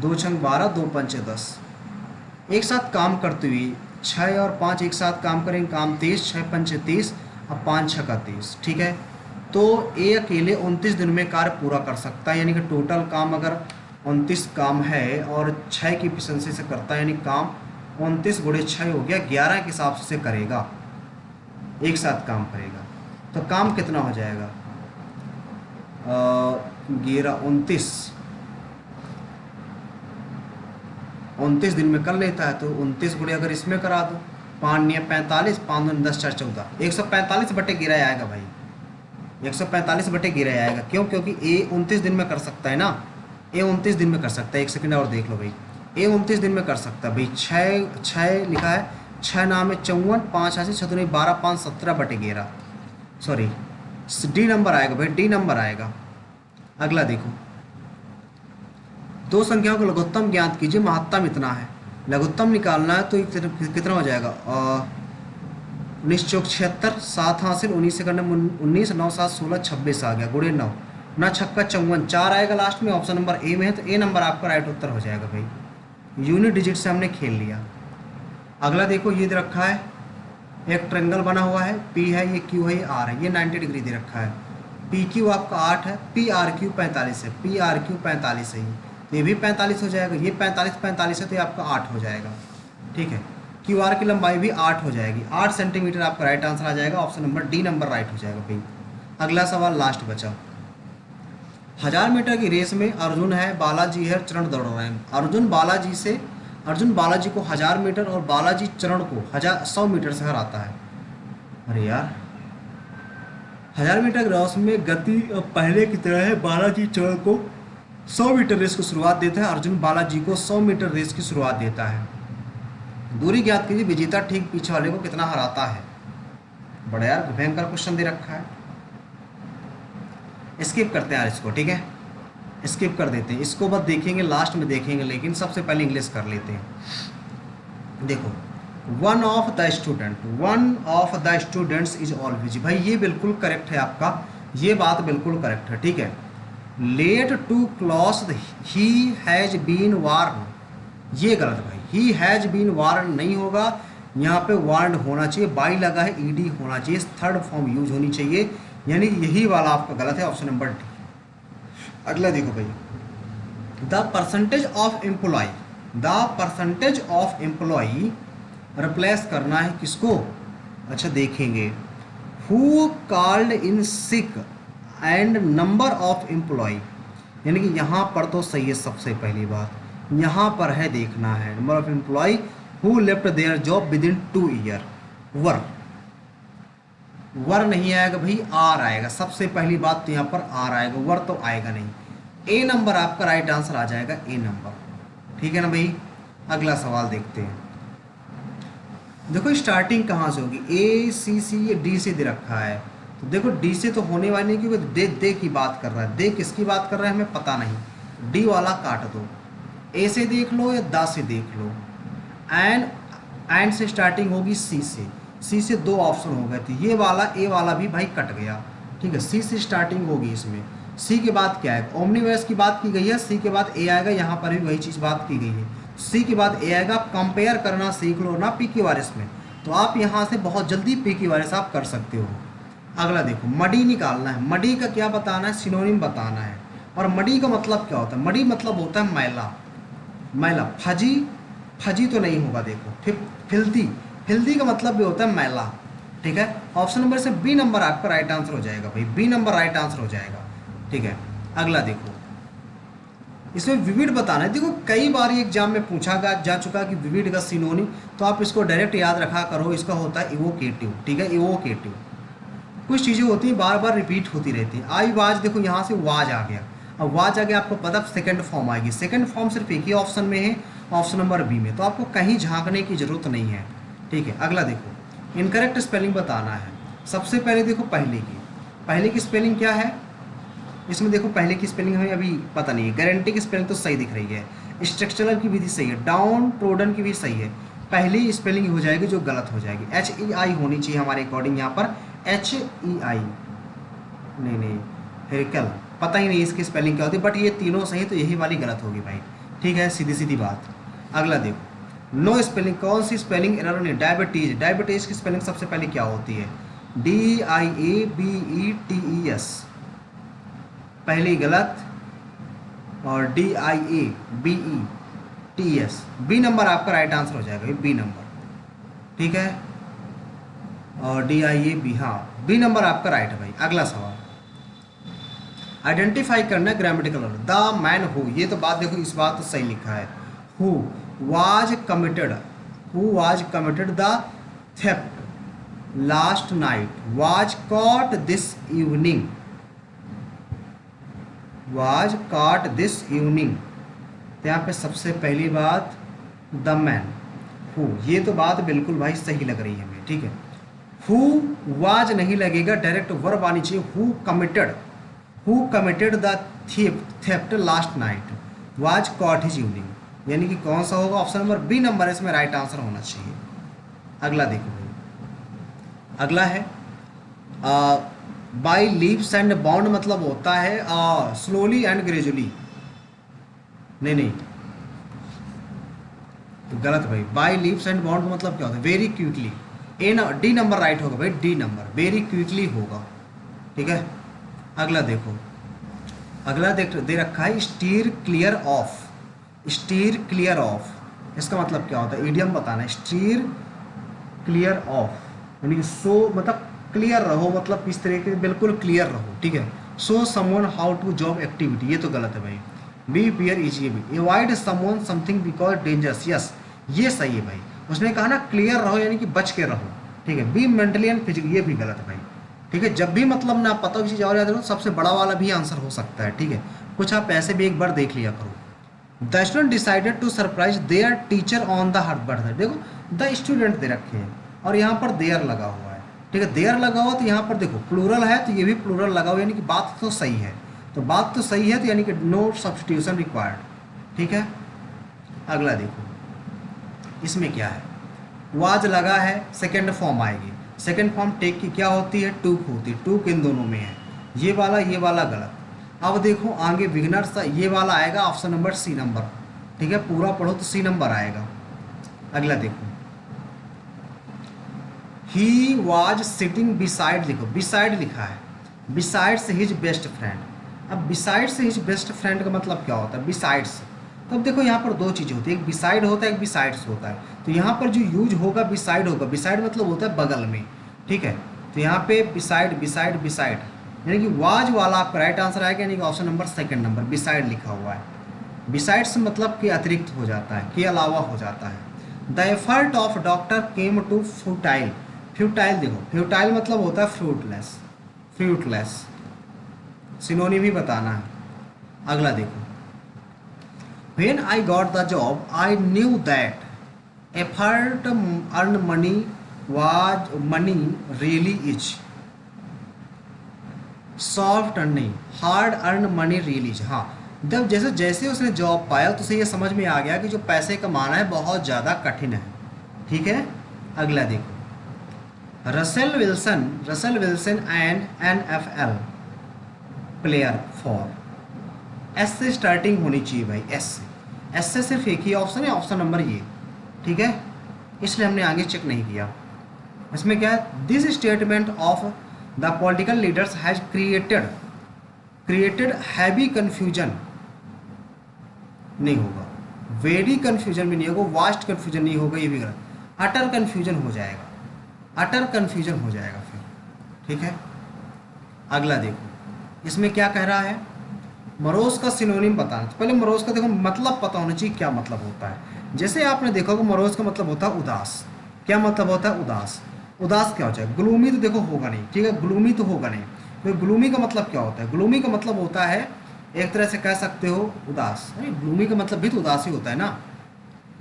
2 छंग 12 2 पंचे 10, एक साथ काम करते हुए 6 और 5 एक साथ काम करेंगे, काम 30, 6 पंचे 30 और 5 6 का 30। ठीक है, तो ए अकेले 29 दिन में कार्य पूरा कर सकता है, यानी कि टोटल काम अगर 29 काम है और 6 की एफिशिएंसी से करता है, यानी काम 29 गुणे 6 हो गया, 11 के हिसाब से करेगा, एक साथ काम करेगा, तो काम कितना हो जाएगा, 11 29 दिन में कर लेता है, तो 29 गुणे अगर इसमें करा दो, 5 9 45, 5 9 10 4 14, 145 बटे 11 आएगा भाई, 145 बटे 11 आएगा। क्यों, क्योंकि ए 29 दिन में कर सकता है ना, ए 29 दिन में कर सकता है। 1 सेकंड और देख लो भाई, ए 29 दिन में कर सकता है भाई। 6 लिखा है, 6 नाम है 54, 5 ऐसे 6 नहीं 12 5 17 बटे 11, सॉरी डी नंबर आएगा भाई, डी नंबर आएगा। अगला देखो, 2 संख्याओं को लघुत्तम ज्ञात कीजिए, महत्तम इतना है, लघुत्तम निकालना है, तो कितना हो जाएगा, 19 चौक 76, 7 हासिल 19 से करने 19 9 7 16 26 आ गया, गुणे 9 ना छक्का 54, 4 आएगा लास्ट में, ऑप्शन नंबर ए में है, तो ए नंबर आपका राइट उत्तर हो जाएगा भाई। यूनिट डिजिट से हमने खेल लिया। अगला देखो, ये दे रखा है एक ट्रेंगल बना हुआ है, पी है, ये क्यू है, ये आर है, ये 90 डिग्री दे रखा है, पी क्यू आपका 8 है, पी आर क्यू 45 है, पी आर क्यू 45 है, ये भी 45 हो जाएगा, ये 45 है, तो ये आपका 8 हो जाएगा। ठीक है, क्यू आर की लंबाई भी 8 हो जाएगी, 8 सेंटीमीटर आपका राइट आंसर आ जाएगा, option number D number right हो जाएगा भाई। अगला सवाल लास्ट बचा, 1000 मीटर की रेस में अर्जुन है, बालाजी है, चरण दौड़ रहे हैं। अर्जुन बालाजी को 1000 मीटर और बालाजी चरण को 100 मीटर से हराता है। अरे यार, 1000 मीटर की रेस में गति पहले की तरह है, बालाजी चरण को 100 मीटर रेस की शुरुआत देता है, अर्जुन बालाजी को 100 मीटर रेस की शुरुआत देता है। दूरी ज्ञात कीजिए, विजेता ठीक पीछे वाले को कितना हराता है। बड़ा यार भयंकर क्वेश्चन दे रखा है। स्किप करते हैं यार इसको, ठीक है, स्किप कर देते हैं इसको, बस देखेंगे लास्ट में देखेंगे, लेकिन सबसे पहले इंग्लिश कर लेते हैं। देखो, one of the students is always, भाई ये बिल्कुल करेक्ट है आपका, ये बात बिल्कुल करेक्ट है, ठीक है। Late to class he has been warn, ये गलत भाई, ही हैज बीन वार्न नहीं होगा, यहाँ पे वार्न होना चाहिए, बाई लगा है, ईडी होना चाहिए, थर्ड फॉर्म यूज होनी चाहिए, यानी यही वाला आपका गलत है, ऑप्शन नंबर डी। अगला देखो भाई, द परसेंटेज ऑफ एम्प्लॉय रिप्लेस करना है किसको, अच्छा देखेंगे, who called in sick and number of employ, यानी कि यहाँ पर तो सही है, सबसे पहली बात यहाँ पर है देखना है number of employ who left their job with in 2 year, वर नहीं आएगा भाई, आर आएगा, सबसे पहली बात तो यहाँ पर आर आएगा, वर तो आएगा नहीं, ए नंबर आपका राइट आंसर आ जाएगा, ए नंबर, ठीक है ना भाई। अगला सवाल देखते हैं, देखो स्टार्टिंग कहाँ से होगी, ए सी सी ये डी से दे रखा है, तो देखो डी से तो होने वाली नहीं, क्योंकि दे की बात कर रहा है, दे किसकी बात कर रहा है हमें पता नहीं, डी वाला काट दो, ए से देख लो या दा से देख लो, एंड से स्टार्टिंग होगी सी से 2 ऑप्शन हो गए थे, ये वाला ए वाला भी भाई कट गया, ठीक है, सी से स्टार्टिंग होगी इसमें, सी के बाद क्या है, ओमनीवर्स की बात की गई है, सी के बाद ए आएगा, यहाँ पर भी वही चीज़ बात की गई है, सी के बाद ए आएगा, कंपेयर करना सीख लो ना पी क्यू आर एस में, तो आप यहाँ से बहुत जल्दी पी क्यू आर एस आप कर सकते हो। अगला देखो, मडी निकालना है, मडी का क्या बताना है, सिनोनिम बताना है, और मडी का मतलब क्या होता है, मडी मतलब होता है मैला, फजी तो नहीं होगा, देखो फिल्दी का मतलब भी होता है मैला, ठीक है। ऑप्शन नंबर से बी नंबर आपका राइट आंसर हो जाएगा भाई, बी नंबर राइट आंसर हो जाएगा, ठीक है। अगला देखो, इसमें विविड बताना है, देखो कई बार एग्जाम में पूछा जा चुका कि विविड का सिनोनिम, तो आप इसको डायरेक्ट याद रखा करो, इसका होता है इवोकेटिव, ठीक है, इवोकेटिव, कुछ चीज़ें होती हैं बार बार रिपीट होती रहती हैं, आई वाज, देखो यहाँ से वाज आ गया, अब वाज आ गया, आपको पता सेकंड फॉर्म आएगी, सेकंड फॉर्म सिर्फ एक ही ऑप्शन में है, ऑप्शन नंबर बी में, तो आपको कहीं झांकने की जरूरत नहीं है, ठीक है। अगला देखो, इनकरेक्ट स्पेलिंग बताना है, सबसे पहले देखो पहले की स्पेलिंग क्या है, इसमें देखो पहले की स्पेलिंग हमें अभी पता नहीं है, गारंटी की स्पेलिंग तो सही दिख रही है, स्ट्रक्चरल की विधि सही है, डाउन ट्रोडन की भी सही है, पहली स्पेलिंग हो जाएगी जो गलत हो जाएगी, HEI होनी चाहिए हमारे अकॉर्डिंग, यहाँ पर HEI नहीं हेरिकल, पता ही नहीं इसकी स्पेलिंग क्या होती है, बट ये तीनों सही, तो यही वाली गलत होगी भाई, ठीक है, सीधी बात। अगला देखो, नो स्पेलिंग, कौन सी स्पेलिंग एरर नहीं, डायबिटीज की स्पेलिंग सबसे पहले क्या होती है, DIABETES, पहली गलत, और DIABETES, बी नंबर आपका राइट आंसर हो जाएगा, बी नंबर, ठीक है, और DIAB, हाँ बी नंबर आपका राइट है भाई। अगला सवाल, आइडेंटिफाई करना grammatical order, the man who, ये तो बात देखो इस बात तो सही लिखा है, who was committed the theft last night was cot this evening, तो यहाँ पे सबसे पहली बात द मैन हु, ये तो बात बिल्कुल भाई सही लग रही है हमें, ठीक है, हु वाज नहीं लगेगा, डायरेक्ट वर्ब आनी चाहिए, who committed the theft last night was cot his evening, यानी कि कौन सा होगा, ऑप्शन नंबर बी नंबर इसमें राइट आंसर होना चाहिए। अगला देखो भाई, अगला है बाई लीप्स एंड बाउंड, मतलब होता है स्लोली एंड ग्रेजुअली, नहीं तो गलत भाई, बाई लीप्स एंड बाउंड का मतलब क्या होता है, very quickly, D number right होगा भाई, डी नंबर वेरी क्विकली होगा, ठीक है। अगला देखो, अगला दे रखा है स्टीयर क्लियर ऑफ, इसका मतलब क्या होता है, इडियम बताना है, स्टीयर क्लियर ऑफ, यानी कि सो मतलब क्लियर रहो, मतलब किस तरह के बिल्कुल क्लियर रहो, ठीक है, show someone how to job activity, ये तो गलत है भाई, be peer easily, avoid someone something because dangerous, yes ये सही है भाई, उसने कहा ना क्लियर रहो यानी कि बच के रहो, ठीक है, बी मेंटली एंड फिजिकली, ये भी गलत है भाई, ठीक है, जब भी मतलब ना पता किसी चीज़ और याद रखो, सबसे बड़ा वाला भी आंसर हो सकता है, ठीक है, कुछ आप ऐसे भी एक बार देख लिया करो। The student decided to surprise their teacher on the birthday, देखो द स्टूडेंट दे रखे हैं और यहाँ पर देयर लगा हुआ है, ठीक है। देयर लगा हुआ तो यहाँ पर देखो प्लूरल है तो ये भी प्लूरल लगा हुआ, यानी कि बात तो सही है। तो बात तो सही है तो यानी कि नो सब्स्टिट्यूशन रिक्वायर्ड। ठीक है। अगला देखो इसमें क्या है, वाज लगा है, सेकेंड फॉर्म आएगी। सेकेंड फॉर्म टेक की क्या होती है, टूक होती है। टूक इन दोनों में है, ये वाला गलत। अब देखो आगे बिगनर्स, ये वाला आएगा ऑप्शन नंबर सी नंबर। ठीक है, पूरा पढ़ो तो सी नंबर आएगा। अगला देखो, ही वाज सिटिंग बिसाइड, देखो बिसाइड लिखा है, बिसाइड से हिज बेस्ट फ्रेंड। अब बिसाइड से हिज बेस्ट फ्रेंड का मतलब क्या होता है, बिसाइड्स। तो अब देखो यहाँ पर दो चीज़ें होती है, एक बिसाइड होता है, एक बिसाइड्स होता है। तो यहाँ पर जो यूज होगा बिसाइड होगा, बिसाइड मतलब होता है बगल में। ठीक है, तो यहाँ पे बिसाइड बिसाइड बिसाइड, यानी कि वाज वाला आपका राइट आंसर आएगा, यानी कि option number second number beside लिखा हुआ है। बिसाइड्स मतलब कि अतिरिक्त हो जाता है, के अलावा हो जाता है। The effort of doctor came to futile. Futile देखो, फ्यूटाइल मतलब होता है फ्रूटलेस, फ्रूटलेस सिनोनिम भी बताना है। अगला देखो, when I got the job I knew that effort earn money was money really is. Soft earning, hard earn money really is. हाँ, जब जैसे जैसे उसने जॉब पाया तो उसे ये समझ में आ गया कि जो पैसे कमाना है बहुत ज़्यादा कठिन है। ठीक है। अगला देखो, Russell Wilson and NFL player for. S से स्टार्टिंग होनी चाहिए भाई, एस से सिर्फ एक ही ऑप्शन है, ऑप्शन नंबर ये। ठीक है, इसलिए हमने आगे चेक नहीं किया। इसमें क्या है, this statement of the political leaders has created heavy confusion नहीं होगा, वेरी कन्फ्यूजन भी नहीं होगा, वास्ट कन्फ्यूजन नहीं होगा, ये भी गलत, अटर कन्फ्यूजन हो जाएगा, अटर कन्फ्यूजन हो जाएगा फिर। ठीक है। अगला देखो, इसमें क्या कह रहा है, मरोज का सिनोनिम बताना। तो पहले मरोज का देखो मतलब पता होना चाहिए क्या मतलब होता है। जैसे आपने देखा कि मरोज का मतलब होता है उदास। क्या मतलब होता है, उदास। उदास क्या हो जाए, ग्लूमी तो देखो होगा नहीं। ठीक है, ग्लूमी तो होगा नहीं। तो ग्लूमी का मतलब क्या होता है, ग्लूमी का मतलब होता है एक तरह से कह सकते हो उदास। ग्लूमी का मतलब भी तो उदास ही होता है ना,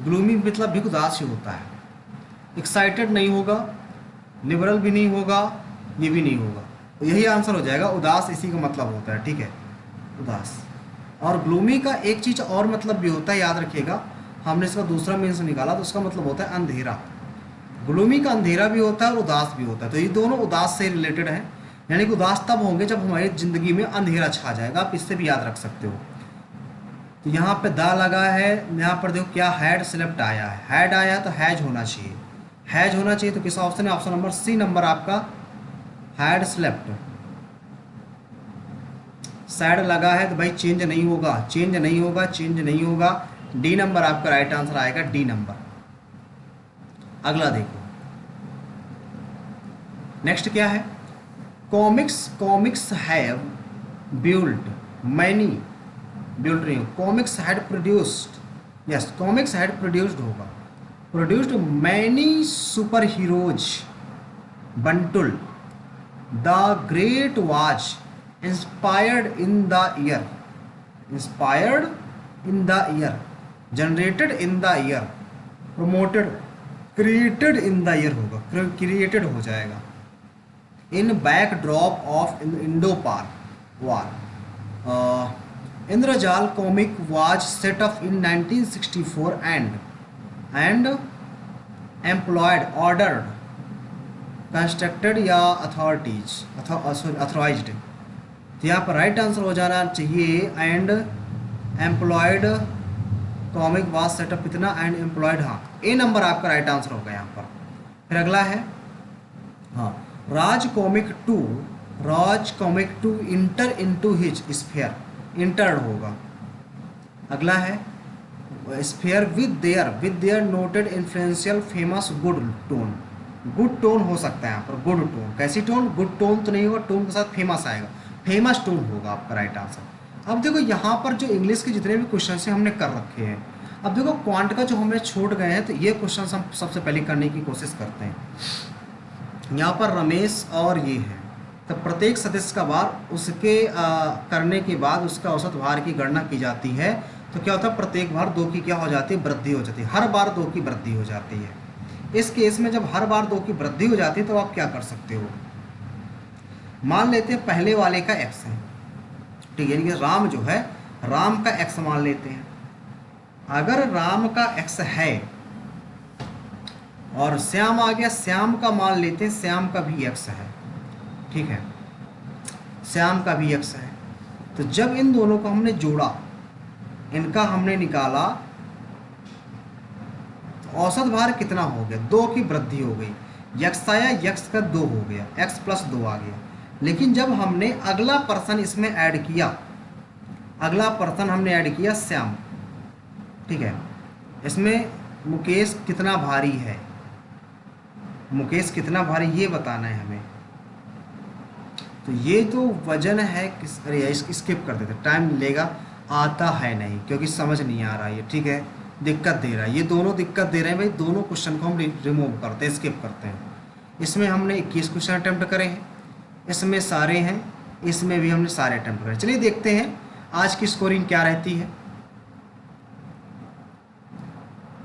ग्लूमी मतलब भी उदास ही होता है। एक्साइटेड नहीं होगा, लिबरल भी नहीं होगा, ये भी नहीं होगा, तो यही आंसर हो जाएगा, उदास इसी का मतलब होता है। ठीक है, उदास। और ग्लूमी का एक चीज़ और मतलब भी होता है, याद रखिएगा, हमने इसका दूसरा मीन्स निकाला तो उसका मतलब होता है अंधेरा। ग्लूमी का अंधेरा भी होता है और उदास भी होता है, तो ये दोनों उदास से रिलेटेड है। यानी कि उदास तब होंगे जब हमारी ज़िंदगी में अंधेरा छा जाएगा, आप इससे भी याद रख सकते हो। तो यहाँ पे दा लगा है, यहाँ पर देखो क्या हैड स्लेप्ट आया है, हैड आया तो हैज होना चाहिए, हैज होना चाहिए। तो किस ऑप्शन है, ऑप्शन नंबर सी नंबर आपका हैड स्लेप्ट। सैड लगा है तो भाई चेंज नहीं होगा, चेंज नहीं होगा, चेंज नहीं होगा। डी नंबर आपका राइट आंसर आएगा, डी नंबर। अगला देखो, नेक्स्ट क्या है, comics have build many, build नहीं, comics had produced, yes comics had produced होगा, produced many super heroes Bantul. The great watch inspired in the year, inspired in the year, generated in the year, promoted, created in the year होगा, created हो जाएगा। In back drop of Indo-Pak war, Indrajal comic was set up in 1964 and employed, ordered, constructed या authorised. तो यहाँ पर right answer हो जाना चाहिए and employed comic was setup इतना एंड एम्प्लॉयड। हाँ, ए नंबर आपका राइट आंसर होगा यहाँ पर। फिर अगला है, हाँ, Raj comic to enter into his sphere, entered होगा। अगला है sphere with their noted influential famous good tone, good tone हो सकता है यहाँ पर, गुड टोन। कैसी टोन, गुड टोन तो नहीं होगा, टोन के साथ फेमस आएगा, फेमस टोन होगा आपका राइट आंसर। अब देखो यहाँ पर जो इंग्लिश के जितने भी क्वेश्चन से हमने कर रखे हैं, अब देखो क्वांट का जो हमें छूट गए हैं तो ये क्वेश्चन हम सबसे पहले करने की कोशिश करते हैं। यहाँ पर रमेश और ये है, तो प्रत्येक सदस्य का भार उसके करने के बाद उसका औसत भार की गणना की जाती है। तो क्या होता है, प्रत्येक बार 2 की क्या हो जाती है, वृद्धि हो जाती है, हर बार 2 की वृद्धि हो जाती है। इस केस में जब हर बार 2 की वृद्धि हो जाती है तो आप क्या कर सकते हो, मान लेते हैं पहले वाले का x है, ठीक है, यानी कि राम जो है, राम का x मान लेते हैं। अगर राम का x है और श्याम आ गया, श्याम का मान लेते हैं, श्याम का भी x है, ठीक है, श्याम का भी x है। तो जब इन दोनों को हमने जोड़ा, इनका हमने निकाला, तो औसत भार कितना हो गया, 2 की वृद्धि हो गई, x आया, x का 2 हो गया, x प्लस 2 आ गया। लेकिन जब हमने अगला पर्सन इसमें ऐड किया, अगला पर्सन हमने ऐड किया श्याम, ठीक है, इसमें मुकेश कितना भारी है, मुकेश कितना भारी ये बताना है हमें। तो ये तो वजन है किस, अरे स्किप कर देते, टाइम लेगा, आता है नहीं क्योंकि समझ नहीं आ रहा है, ठीक है, दिक्कत दे रहा है, ये दोनों दिक्कत दे रहे हैं भाई। दोनों क्वेश्चन को हम रिमूव करते हैं, स्किप करते हैं। इसमें हमने 21 क्वेश्चन अटैम्प्ट करे हैं, इसमें सारे हैं, इसमें भी हमने सारे अटैम्प्ट करे। चलिए देखते हैं आज की स्कोरिंग क्या रहती है।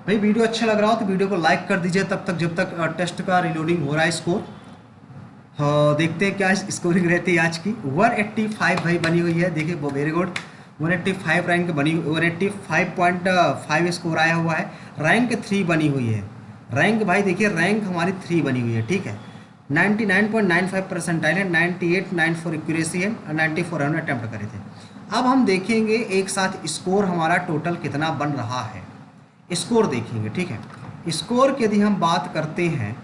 भाई वीडियो अच्छा लग रहा हो तो वीडियो को लाइक कर दीजिए तब तक, जब तक टेस्ट का रिलोडिंग हो रहा है स्कोर। हाँ देखते हैं क्या स्कोरिंग रहती है आज की। 185 भाई बनी हुई है, देखिए वो वेरी गुड, 185 रैंक बनी, 185.5 स्कोर आया हुआ है। रैंक 3 बनी हुई है, रैंक भाई देखिए रैंक हमारी 3 बनी हुई है, ठीक है। 99.95 परसेंटाइल है, 9894 एक्यूरेसी है, 94 हमने अटैम्प्ट करे थे। अब हम देखेंगे एक साथ स्कोर हमारा टोटल कितना बन रहा है, स्कोर देखेंगे, ठीक है। स्कोर की यदि हम बात करते हैं,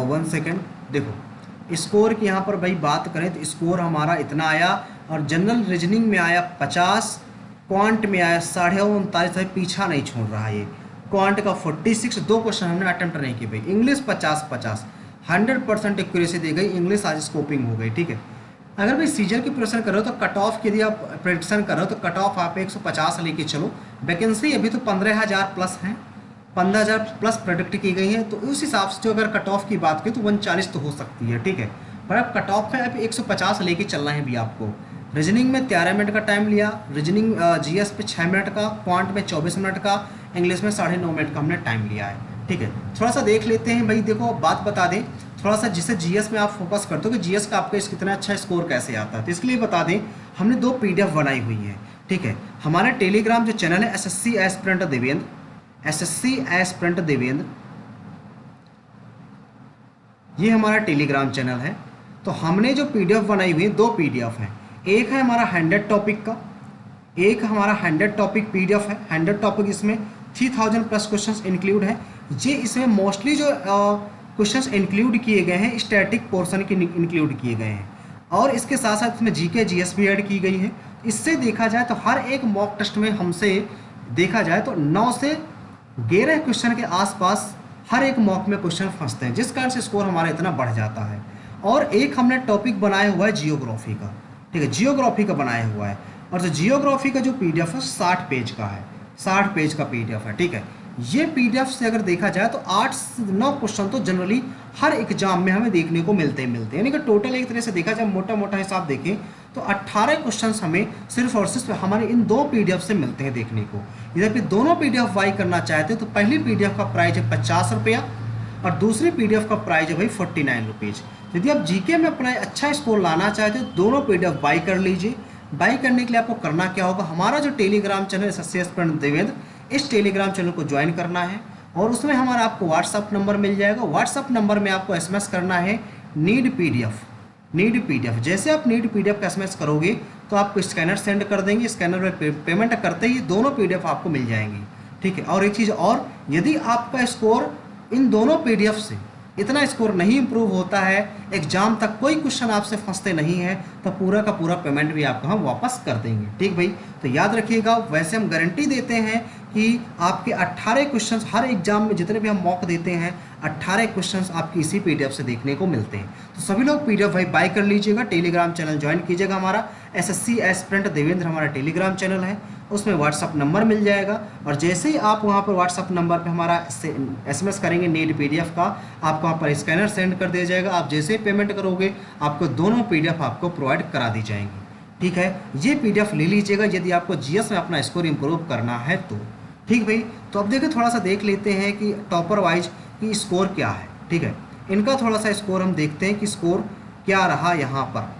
1 सेकेंड, देखो स्कोर की यहाँ पर भाई बात करें तो स्कोर हमारा इतना आया, और जनरल रीजनिंग में आया 50, क्वांट में आया 39.5, पीछा नहीं छोड़ रहा है ये। क्वांट का 46, 2 क्वेश्चन हमने अटेम्प्ट नहीं किए भाई। इंग्लिश 50-50, 100% एक्यूरेसी दी गई, इंग्लिश आज स्कोपिंग हो गई, ठीक है। अगर भाई सीजर की प्रिपरेशन कर रहे हो तो कट ऑफ की यदि आप प्रेडिक्शन कर रहे हो तो कट ऑफ आप 150 लेके चलो। वैकेंसी अभी तो 15,000 प्लस हैं, 15,000 प्लस प्रोडिक्ट की गई है, तो उस हिसाब से जो अगर कट ऑफ की बात करें तो 140 तो हो सकती है, ठीक है। पर अब कट ऑफ में अब 150 लेके चलना है भी आपको। रीजनिंग में 13 मिनट का टाइम लिया, रीजनिंग जीएस पे 6 मिनट का, क्वांट में 24 मिनट का, इंग्लिश में 9.5 मिनट का हमने टाइम लिया है, ठीक है। थोड़ा सा देख लेते हैं भाई, देखो बात बता दें थोड़ा सा, जिसे जीएस में आप फोकस करते हो कि जीएस का आपका कितना अच्छा स्कोर कैसे आता है, तो इसके लिए बता दें हमने 2 पीडीएफ बनाई हुई है, ठीक है। हमारा टेलीग्राम जो चैनल है SSC aspirant Devendra, SSC aspirant Devendra, ये हमारा टेलीग्राम चैनल है। तो हमने जो पीडीएफ बनाई हुई है, 2 पीडीएफ हैं, एक है हमारा 100 टॉपिक का, एक हमारा 100 टॉपिक पीडीएफ है। 100 टॉपिक इसमें 3000 प्लस क्वेश्चंस इंक्लूड है। ये इसमें मोस्टली जो क्वेश्चंस इंक्लूड किए गए हैं स्टैटिक पोर्शन के इंक्लूड किए गए हैं, और इसके साथ साथ इसमें जीके जीएस भी ऐड की गई है। इससे देखा जाए तो हर एक मॉक टेस्ट में हमसे देखा जाए तो 9 से 11 क्वेश्चन के आसपास हर एक मॉक में क्वेश्चन फंसते हैं, जिस कारण से स्कोर हमारा इतना बढ़ जाता है। और एक हमने टॉपिक बनाया हुआ है जियोग्राफी का, ठीक है, जियोग्राफी का बनाया हुआ है। और जो जियोग्राफी का जो पीडीएफ है 60 पेज का है, 60 पेज का पीडीएफ है, ठीक है। ये पीडीएफ से अगर देखा जाए तो 8 से 9 क्वेश्चन तो जनरली हर एग्जाम में हमें देखने को मिलते हैं, यानी कि टोटल एक तरह से देखा जाए मोटा मोटा हिसाब देखें तो 18 क्वेश्चंस हमें सिर्फ और सिर्फ हमारे इन 2 पीडीएफ से मिलते हैं देखने को। इधर पे दोनों पीडीएफ बाई करना चाहते हैं तो पहली पीडीएफ का प्राइस है 50 रुपया और दूसरी पीडीएफ का प्राइस है भाई 49 रुपीज़। यदि आप जीके में अपना अच्छा स्कोर लाना चाहते हो दोनों पीडीएफ बाई कर लीजिए। बाई करने के लिए आपको करना क्या होगा, हमारा जो Telegram channel SSC aspirant Devendra, इस टेलीग्राम चैनल को ज्वाइन करना है और उसमें हमारा आपको व्हाट्सअप नंबर मिल जाएगा। व्हाट्सअप नंबर में आपको एसएमएस करना है नीड पीडीएफ, नीड पीडीएफ। जैसे आप नीड पीडीएफ का एसएमएस करोगे तो आपको स्कैनर सेंड कर देंगे, स्कैनर में पेमेंट करते ही दोनों पीडीएफ आपको मिल जाएंगी, ठीक है। और एक चीज़ और, यदि आपका स्कोर इन दोनों पीडीएफ से इतना स्कोर नहीं इंप्रूव होता है, एग्जाम तक कोई क्वेश्चन आपसे फंसते नहीं है, तो पूरा का पूरा पेमेंट भी आपको हम वापस कर देंगे, ठीक भाई। तो याद रखिएगा, वैसे हम गारंटी देते हैं कि आपके 18 क्वेश्चंस हर एग्जाम में जितने भी हम मॉक देते हैं 18 क्वेश्चंस आपकी इसी पीडीएफ से देखने को मिलते हैं। तो सभी लोग पीडीएफ भाई बाय कर लीजिएगा, टेलीग्राम चैनल ज्वाइन कीजिएगा। हमारा एसएससी एस्पिरेंट देवेंद्र हमारा टेलीग्राम चैनल है, उसमें व्हाट्सअप नंबर मिल जाएगा और जैसे ही आप वहाँ पर व्हाट्सअप नंबर पे हमारा एसएमएस करेंगे नीड पीडीएफ का, आपको वहाँ पर स्कैनर सेंड कर दिया जाएगा। आप जैसे ही पेमेंट करोगे आपको दोनों पीडीएफ आपको प्रोवाइड करा दी जाएंगी, ठीक है। ये पीडीएफ ले लीजिएगा यदि आपको जीएस में अपना स्कोर इंप्रूव करना है तो, ठीक भाई। तो अब देखिए थोड़ा सा देख लेते हैं कि टॉपर वाइज की स्कोर क्या है। ठीक है, इनका थोड़ा सा स्कोर हम देखते हैं कि स्कोर क्या रहा यहाँ पर।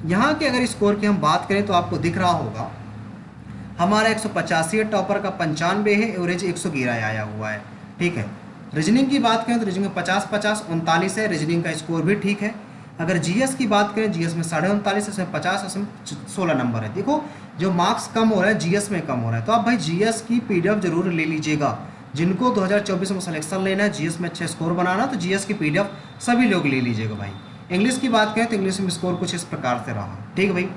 यहाँ के अगर स्कोर की हम बात करें तो आपको दिख रहा होगा हमारा 185 है, टॉपर का 95 है, एवरेज 111 आया हुआ है। ठीक है, रीजनिंग की बात करें तो रीजनिंग में 50-50 39 है, रीजनिंग का स्कोर भी ठीक है। अगर जीएस की बात करें, जीएस में 39.5 है, इसमें 50, इसमें 16 नंबर है। देखो जो मार्क्स कम हो रहा है जीएस में कम हो रहा है, तो आप भाई जीएस की पीडीएफ जरूर ले लीजिएगा। जिनको 2024 में सिलेक्शन लेना है, जीएस में अच्छा स्कोर बनाना, तो जीएस की पीडीएफ सभी लोग ले लीजिएगा भाई। इंग्लिश की बात करें तो इंग्लिश में स्कोर कुछ इस प्रकार से रहा। ठीक है भाई,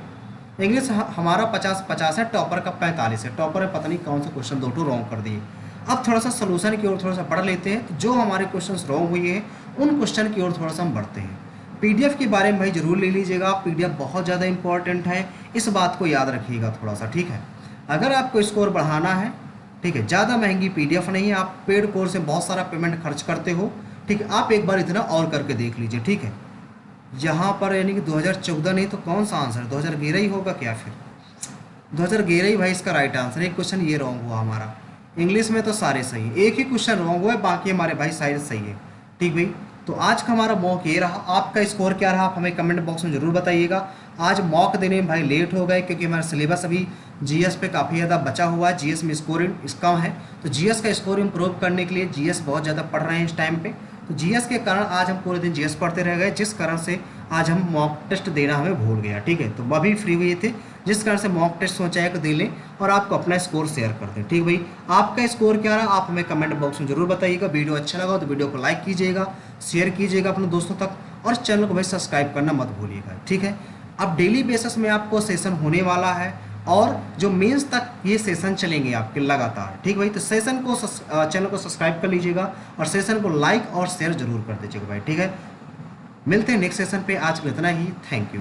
इंग्लिश हमारा 50-50 है, टॉपर का 45 है। टॉपर है पता नहीं कौन सा क्वेश्चन दो रॉन्ग कर दिए। अब थोड़ा सा सोल्यूशन की ओर थोड़ा सा बढ़ लेते हैं। तो जो हमारे क्वेश्चंस रॉन्ग हुए हैं उन क्वेश्चन की ओर थोड़ा सा हम बढ़ते हैं। पीडीएफ के बारे में भाई जरूर ले लीजिएगा, पीडीएफ बहुत ज़्यादा इंपॉर्टेंट है, इस बात को याद रखिएगा थोड़ा सा। ठीक है, अगर आपको स्कोर बढ़ाना है, ठीक है, ज़्यादा महंगी पीडीएफ नहीं है, आप पेड कोर्स से बहुत सारा पेमेंट खर्च करते हो। ठीक है, आप एक बार इतना और करके देख लीजिए। ठीक है, यहाँ पर यानी कि 2014 नहीं तो कौन सा आंसर, 2011 ही होगा क्या? फिर 2011 ही भाई इसका राइट आंसर है। एक क्वेश्चन ये रॉन्ग हुआ हमारा। इंग्लिश में तो सारे सही है, एक ही क्वेश्चन रॉन्ग हुआ है, बाकी हमारे भाई सारे सही है। ठीक भाई, तो आज का हमारा मॉक ये रहा। आपका स्कोर क्या रहा आप हमें कमेंट बॉक्स में ज़रूर बताइएगा। आज मॉक देने में भाई लेट हो गए क्योंकि हमारा सिलेबस अभी जीएस पे काफ़ी ज़्यादा बचा हुआ है, जीएस में स्कोर कम है। तो जीएस का स्कोर इम्प्रूव करने के लिए जीएस बहुत ज़्यादा पढ़ रहे हैं इस टाइम पे। तो जीएस के कारण आज हम पूरे दिन जीएस पढ़ते रह गए, जिस कारण से आज हम मॉक टेस्ट देना हमें भूल गया। ठीक है, तो अभी फ्री हुए थे, जिस कारण से मॉक टेस्ट सोचा है कि दे लें और आपको अपना स्कोर शेयर कर दें। ठीक भाई, आपका स्कोर क्या रहा आप हमें कमेंट बॉक्स में जरूर बताइएगा। वीडियो अच्छा लगा तो वीडियो को लाइक कीजिएगा, शेयर कीजिएगा अपने दोस्तों तक, और चैनल को भाई सब्सक्राइब करना मत भूलिएगा। ठीक है, अब डेली बेसिस में आपको सेशन होने वाला है और जो मेंस तक ये सेशन चलेंगे आपके लगातार। ठीक भाई, तो सेशन को चैनल को सब्सक्राइब कर लीजिएगा और सेशन को लाइक और शेयर जरूर कर दीजिएगा भाई। ठीक है, मिलते हैं नेक्स्ट सेशन पे, आज को इतना ही। Thank you.